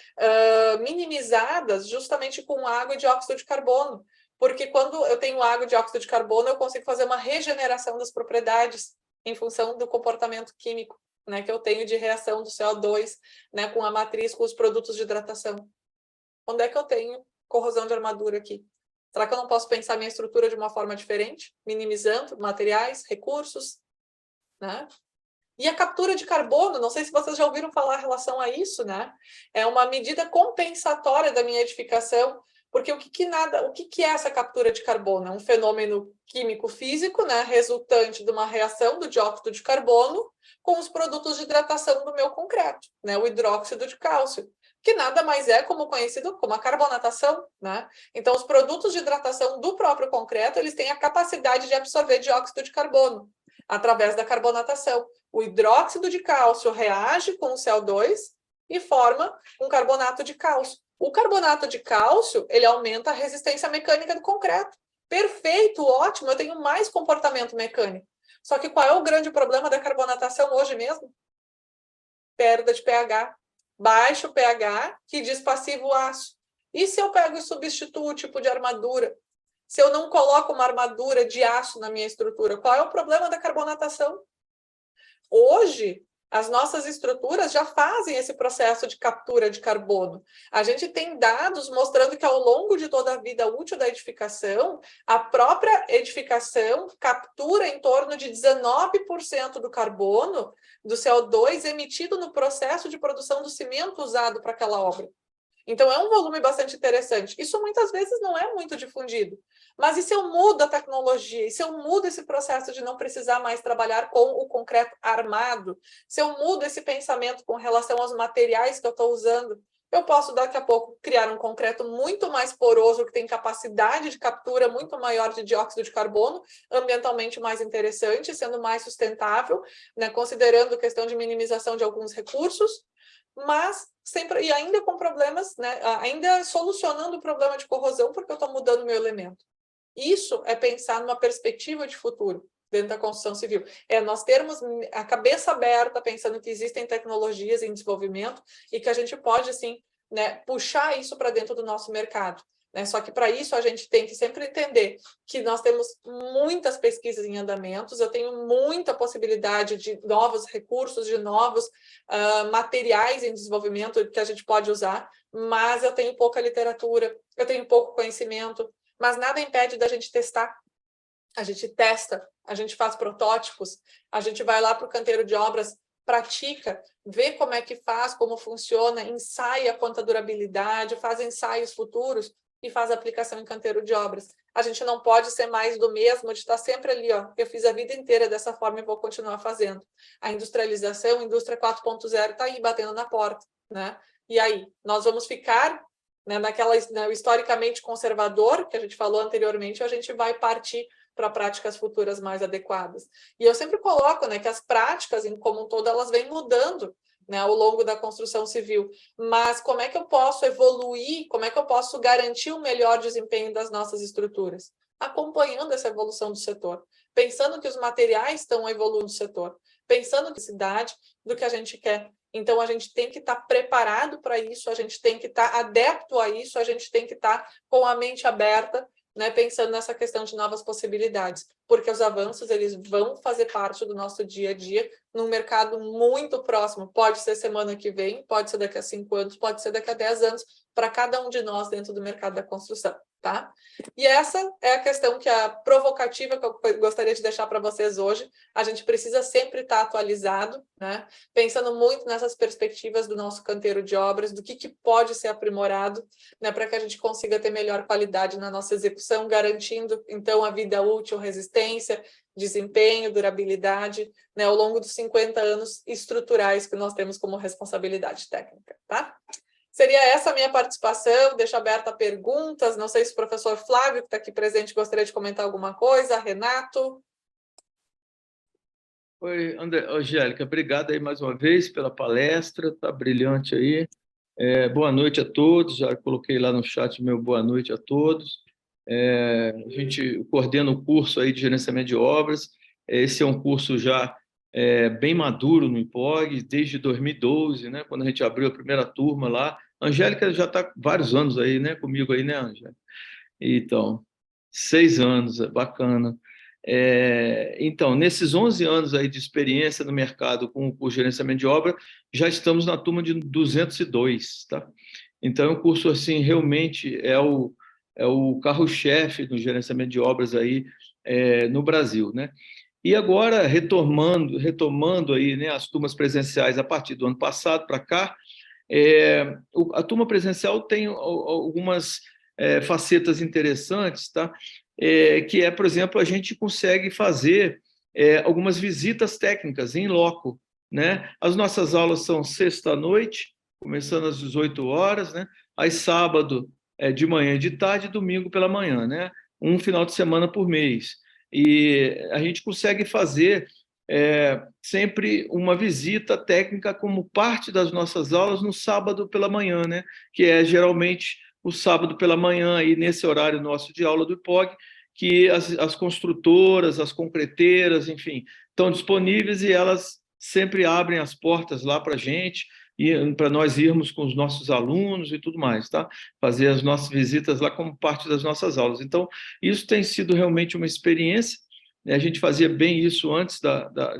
minimizadas justamente com água e dióxido de carbono, porque quando eu tenho água e dióxido de carbono, eu consigo fazer uma regeneração das propriedades em função do comportamento químico, né, que eu tenho de reação do CO2, né, com a matriz, com os produtos de hidratação. Onde é que eu tenho corrosão de armadura aqui? Será que eu não posso pensar minha estrutura de uma forma diferente, minimizando materiais, recursos, né? E a captura de carbono, não sei se vocês já ouviram falar em relação a isso, né? É uma medida compensatória da minha edificação, porque o que é essa captura de carbono? É um fenômeno químico-físico, né, resultante de uma reação do dióxido de carbono com os produtos de hidratação do meu concreto, né, o hidróxido de cálcio, que nada mais é como conhecido como a carbonatação, né? Então, os produtos de hidratação do próprio concreto, eles têm a capacidade de absorver dióxido de carbono através da carbonatação. O hidróxido de cálcio reage com o CO2 e forma um carbonato de cálcio. O carbonato de cálcio, ele aumenta a resistência mecânica do concreto. Perfeito, ótimo, eu tenho mais comportamento mecânico. Só que qual é o grande problema da carbonatação hoje mesmo? Perda de pH. Baixo pH que diz passivo aço. E se eu pego e substituo o tipo de armadura? Se eu não coloco uma armadura de aço na minha estrutura, qual é o problema da carbonatação? Hoje, as nossas estruturas já fazem esse processo de captura de carbono. A gente tem dados mostrando que ao longo de toda a vida útil da edificação, a própria edificação captura em torno de 19% do carbono, do CO2 emitido no processo de produção do cimento usado para aquela obra. Então, é um volume bastante interessante. Isso muitas vezes não é muito difundido. Mas e se eu mudo a tecnologia? E se eu mudo esse processo de não precisar mais trabalhar com o concreto armado? Se eu mudo esse pensamento com relação aos materiais que eu estou usando? Eu posso, daqui a pouco, criar um concreto muito mais poroso, que tem capacidade de captura muito maior de dióxido de carbono, ambientalmente mais interessante, sendo mais sustentável, né, considerando a questão de minimização de alguns recursos, mas sempre e ainda com problemas, né, ainda solucionando o problema de corrosão, porque eu estou mudando o meu elemento. Isso é pensar numa perspectiva de futuro dentro da construção civil. É nós termos a cabeça aberta, pensando que existem tecnologias em desenvolvimento e que a gente pode, assim, né, puxar isso para dentro do nosso mercado. Né? Só que para isso a gente tem que sempre entender que nós temos muitas pesquisas em andamentos, eu tenho muita possibilidade de novos recursos, de novos materiais em desenvolvimento que a gente pode usar, mas eu tenho pouca literatura, eu tenho pouco conhecimento, mas nada impede da gente testar. A gente testa, a gente faz protótipos, a gente vai lá para o canteiro de obras, pratica, vê como é que faz, como funciona, ensaia quanto à durabilidade, faz ensaios futuros e faz aplicação em canteiro de obras. A gente não pode ser mais do mesmo, de estar sempre ali, ó, eu fiz a vida inteira dessa forma e vou continuar fazendo. A industrialização, a indústria 4.0 está aí batendo na porta, né? E aí, nós vamos ficar, né, naquela, né, historicamente conservador, que a gente falou anteriormente, a gente vai partir para práticas futuras mais adequadas. E eu sempre coloco, né, que as práticas, em como um todo, elas vêm mudando, né, ao longo da construção civil. Mas como é que eu posso evoluir, como é que eu posso garantir o melhor desempenho das nossas estruturas? Acompanhando essa evolução do setor, pensando que os materiais estão evoluindo no setor, pensando na necessidade do que a gente quer. Então, a gente tem que estar preparado para isso, a gente tem que estar adepto a isso, a gente tem que estar com a mente aberta, né, pensando nessa questão de novas possibilidades. porque os avanços eles vão fazer parte do nosso dia a dia num mercado muito próximo. Pode ser semana que vem, pode ser daqui a 5 anos, pode ser daqui a 10 anos, para cada um de nós dentro do mercado da construção, tá? E essa é a questão que a provocativa que eu gostaria de deixar para vocês hoje. A gente precisa sempre estar atualizado, né? Pensando muito nessas perspectivas do nosso canteiro de obras, do que pode ser aprimorado, né, para que a gente consiga ter melhor qualidade na nossa execução, garantindo, então, a vida útil, resistência, desempenho, durabilidade, né, ao longo dos 50 anos estruturais que nós temos como responsabilidade técnica, tá? Seria essa a minha participação, deixo aberta a perguntas, não sei se o professor Flávio, que está aqui presente, gostaria de comentar alguma coisa, Renato? Oi, Angélica, obrigado aí mais uma vez pela palestra, tá brilhante aí. Boa noite a todos, já coloquei lá no chat meu boa noite a todos. A gente coordena o curso aí de gerenciamento de obras. Esse é um curso já bem maduro no IPOG, desde 2012, né, quando a gente abriu a primeira turma lá. A Angélica já está vários anos aí, né, comigo aí, né, Angélica? Então, 6 anos, é bacana. Então, nesses 11 anos aí de experiência no mercado com o curso de gerenciamento de obra, já estamos na turma de 202, tá? Então, o curso, assim, realmente é o carro-chefe do gerenciamento de obras aí no Brasil, né? E agora, retomando aí, né, as turmas presenciais a partir do ano passado para cá, a turma presencial tem algumas facetas interessantes, tá? Que é, por exemplo, a gente consegue fazer algumas visitas técnicas em loco, né? As nossas aulas são sexta-noite, começando às 18 horas, né? Aí sábado de manhã e de tarde, domingo pela manhã, né? Um final de semana por mês. E a gente consegue fazer sempre uma visita técnica como parte das nossas aulas no sábado pela manhã, né? Que é geralmente o sábado pela manhã, aí nesse horário nosso de aula do IPOG, que as construtoras, as concreteiras, enfim, estão disponíveis e elas sempre abrem as portas lá para a gente, e para nós irmos com os nossos alunos e tudo mais, tá? Fazer as nossas visitas lá como parte das nossas aulas. Então, isso tem sido realmente uma experiência. A gente fazia bem isso antes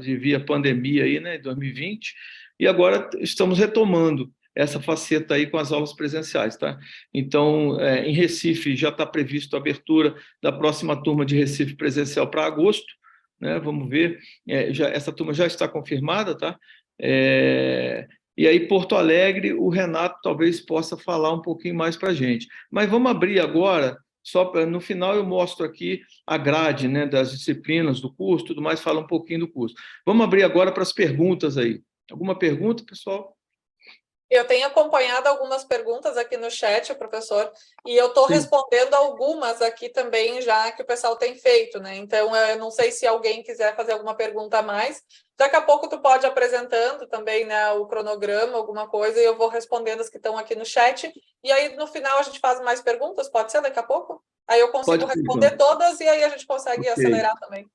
de vir a pandemia aí, né, em 2020, e agora estamos retomando essa faceta aí com as aulas presenciais, tá? Então, em Recife já está previsto a abertura da próxima turma de Recife presencial para agosto, né? Vamos ver, essa turma já está confirmada, tá? E aí, Porto Alegre, o Renato talvez possa falar um pouquinho mais para a gente. Mas vamos abrir agora, no final eu mostro aqui a grade, né, das disciplinas do curso, tudo mais, fala um pouquinho do curso. Vamos abrir agora para as perguntas aí. Alguma pergunta, pessoal? Eu tenho acompanhado algumas perguntas aqui no chat, professor, e eu estou respondendo algumas aqui também já que o pessoal tem feito, né? Então, eu não sei se alguém quiser fazer alguma pergunta a mais. Daqui a pouco tu pode ir apresentando também, né, o cronograma, alguma coisa, e eu vou respondendo as que estão aqui no chat. E aí, no final, a gente faz mais perguntas, pode ser daqui a pouco? Aí eu consigo Pode ser, responder então. todas e aí a gente consegue Ok. acelerar também.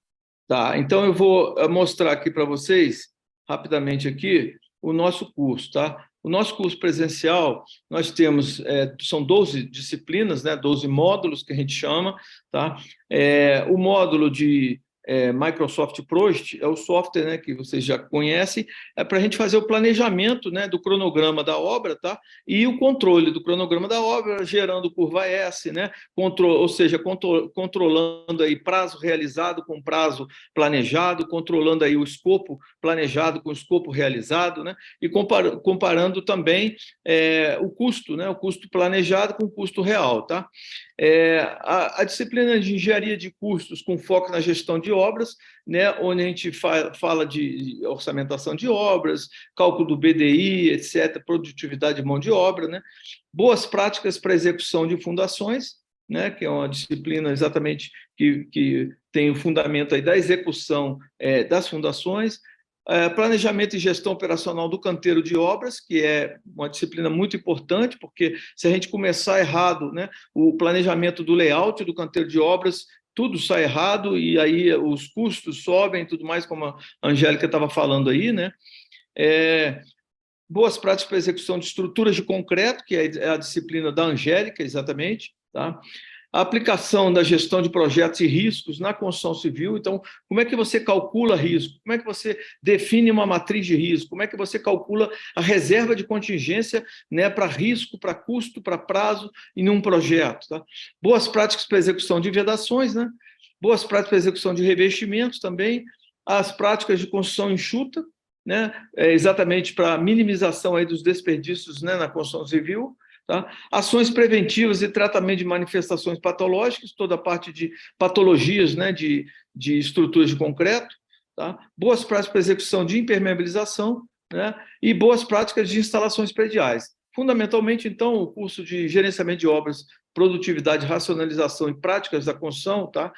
Tá, então eu vou mostrar aqui para vocês, rapidamente aqui, o nosso curso, tá? O nosso curso presencial, nós temos, são 12 disciplinas, né? 12 módulos que a gente chama, tá? O módulo de Microsoft Project é o software, né, que vocês já conhecem, é para a gente fazer o planejamento, né, do cronograma da obra, tá? E o controle do cronograma da obra, gerando curva S, né? Ou seja, controlando aí prazo realizado com prazo planejado, controlando aí o escopo planejado com o escopo realizado, né? E comparando também o custo, né? O custo planejado com o custo real, tá? A disciplina de engenharia de custos com foco na gestão de obras, né? Onde a gente fala de orçamentação de obras, cálculo do BDI, etc., produtividade de mão de obra, né? Boas práticas para execução de fundações, né, que é uma disciplina exatamente que tem o fundamento aí da execução das fundações, planejamento e gestão operacional do canteiro de obras, que é uma disciplina muito importante, porque se a gente começar errado, né, o planejamento do layout do canteiro de obras, tudo sai errado e aí os custos sobem, tudo mais, como a Angélica estava falando aí, né? Boas práticas para execução de estruturas de concreto, que é a disciplina da Angélica, exatamente, tá? A aplicação da gestão de projetos e riscos na construção civil. Então, como é que você calcula risco? Como é que você define uma matriz de risco? Como é que você calcula a reserva de contingência, né, para risco, para custo, para prazo em um projeto? Tá? Boas práticas para execução de vedações, né? Boas práticas para execução de revestimentos também, as práticas de construção enxuta, né, exatamente para minimização aí dos desperdícios, né, na construção civil. Tá? Ações preventivas e tratamento de manifestações patológicas, toda a parte de patologias, né, de estruturas de concreto. Tá? Boas práticas para execução de impermeabilização, né, e boas práticas de instalações prediais. Fundamentalmente, então, o curso de gerenciamento de obras, produtividade, racionalização e práticas da construção, tá?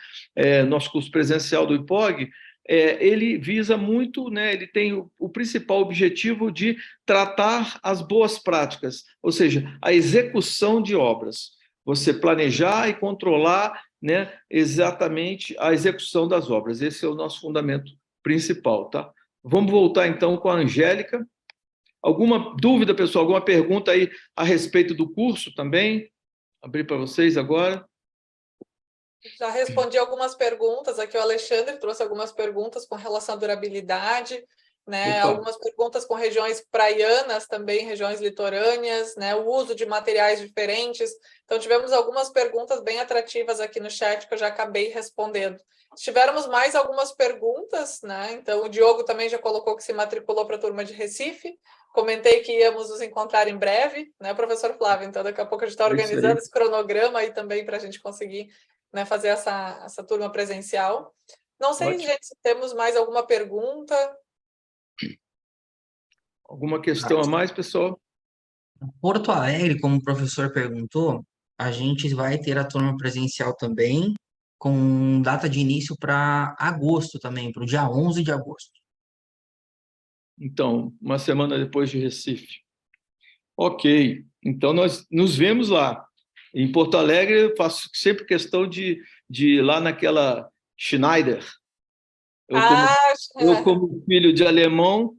Nosso curso presencial do IPOG, ele visa muito, né, ele tem o principal objetivo de tratar as boas práticas, ou seja, a execução de obras. Você planejar e controlar, né, exatamente a execução das obras. Esse é o nosso fundamento principal, tá? Vamos voltar então com a Angélica. Alguma dúvida, pessoal? Alguma pergunta aí a respeito do curso também? Abrir para vocês agora. Já respondi algumas perguntas aqui, o Alexandre trouxe algumas perguntas com relação à durabilidade, né? Opa. Algumas perguntas com regiões praianas também, regiões litorâneas, né? O uso de materiais diferentes. Então, tivemos algumas perguntas bem atrativas aqui no chat que eu já acabei respondendo. Se tivermos mais algumas perguntas, né? Então, o Diogo também já colocou que se matriculou para a turma de Recife. Comentei que íamos nos encontrar em breve, né, professor Flávio? Então, daqui a pouco a gente está organizando esse cronograma aí também para a gente conseguir, né, fazer essa turma presencial. Não sei, Ótimo. gente, se temos mais alguma pergunta. Alguma questão a mais, pessoal? Porto Alegre, como o professor perguntou, a gente vai ter a turma presencial também, com data de início para agosto também, para o dia 11 de agosto. Então, uma semana depois de Recife. Ok, então nós nos vemos lá. Em Porto Alegre, eu faço sempre questão de ir lá naquela Schneider. Eu como filho de alemão,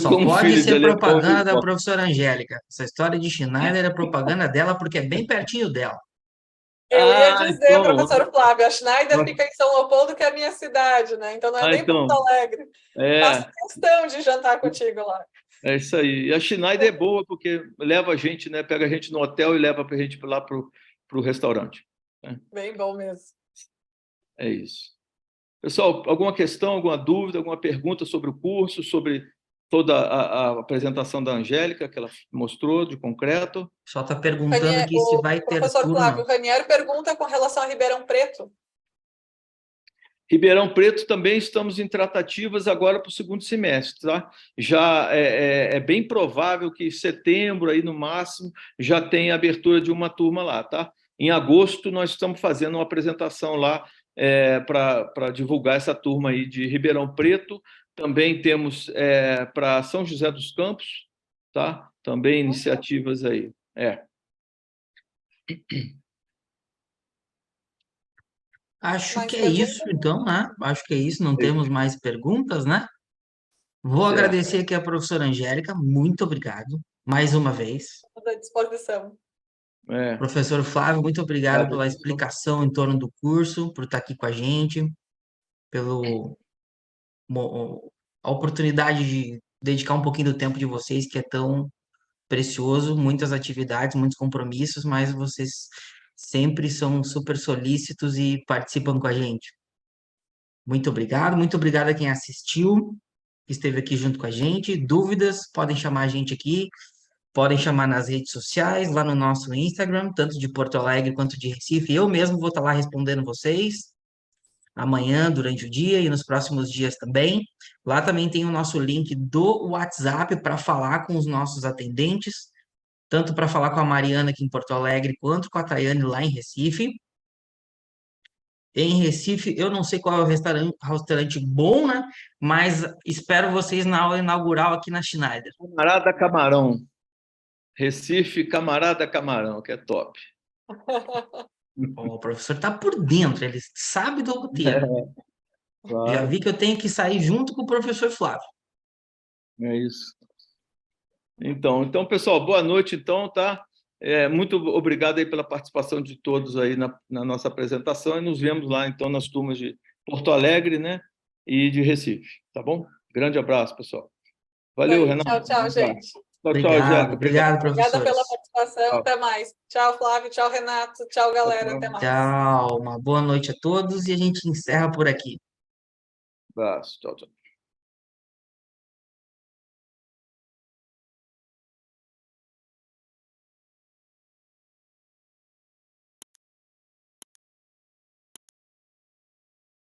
Só pode ser propaganda da professora Angélica. Essa história de Schneider é propaganda dela porque é bem pertinho dela. Eu ia dizer, então, professor Flávio, a Schneider fica em São Leopoldo, que é a minha cidade, né? Então não é nem Porto Alegre. Faço questão de jantar contigo lá. É isso aí. E a Schneider é boa porque leva a gente, né? Pega a gente no hotel e leva a gente lá para o restaurante. Né? Bem bom mesmo. É isso. Pessoal, alguma questão, alguma dúvida, alguma pergunta sobre o curso, sobre toda a apresentação da Angélica que ela mostrou de concreto? Só está perguntando aqui se vai ter professor turma. Flávio, o Raniero pergunta com relação a Ribeirão Preto. Ribeirão Preto também estamos em tratativas agora para o segundo semestre, tá? Já é bem provável que em setembro, aí no máximo, já tenha abertura de uma turma lá, tá? Em agosto, nós estamos fazendo uma apresentação lá para divulgar essa turma aí de Ribeirão Preto. Também temos para São José dos Campos, tá? Também iniciativas aí. Acho que é isso, então, né? Acho que é isso, não temos mais perguntas, né? Vou agradecer aqui a professora Angélica, muito obrigado, mais uma vez. À disposição. Professor Flávio, muito obrigado pela explicação em torno do curso, por estar aqui com a gente, pela oportunidade de dedicar um pouquinho do tempo de vocês, que é tão precioso, muitas atividades, muitos compromissos, mas vocês sempre são super solícitos e participam com a gente. Muito obrigado a quem assistiu, que esteve aqui junto com a gente. Dúvidas, podem chamar a gente aqui, podem chamar nas redes sociais, lá no nosso Instagram, tanto de Porto Alegre quanto de Recife. Eu mesmo vou estar lá respondendo vocês amanhã, durante o dia e nos próximos dias também. Lá também tem o nosso link do WhatsApp para falar com os nossos atendentes, tanto para falar com a Mariana aqui em Porto Alegre, quanto com a Tayane lá em Recife. Em Recife, eu não sei qual é o restaurante bom, né? Mas espero vocês na aula inaugural aqui na Schneider. Camarada Camarão. Recife, Camarada Camarão, que é top. O professor está por dentro, ele sabe do roteiro. Claro. Já vi que eu tenho que sair junto com o professor Flávio. É isso. Então, pessoal, boa noite, então, tá? Muito obrigado aí pela participação de todos aí na nossa apresentação e nos vemos lá, então, nas turmas de Porto Alegre, né, e de Recife, tá bom? Grande abraço, pessoal. Valeu, Aí, Renato. tchau, gente. Tchau, Angélica. Obrigado, Obrigada pela professores. participação. Tchau. Até mais. Tchau, Flávio. Tchau, Renato. Tchau, galera. Até mais. Tchau, uma boa noite a todos e a gente encerra por aqui. Abraço. Tchau, tchau.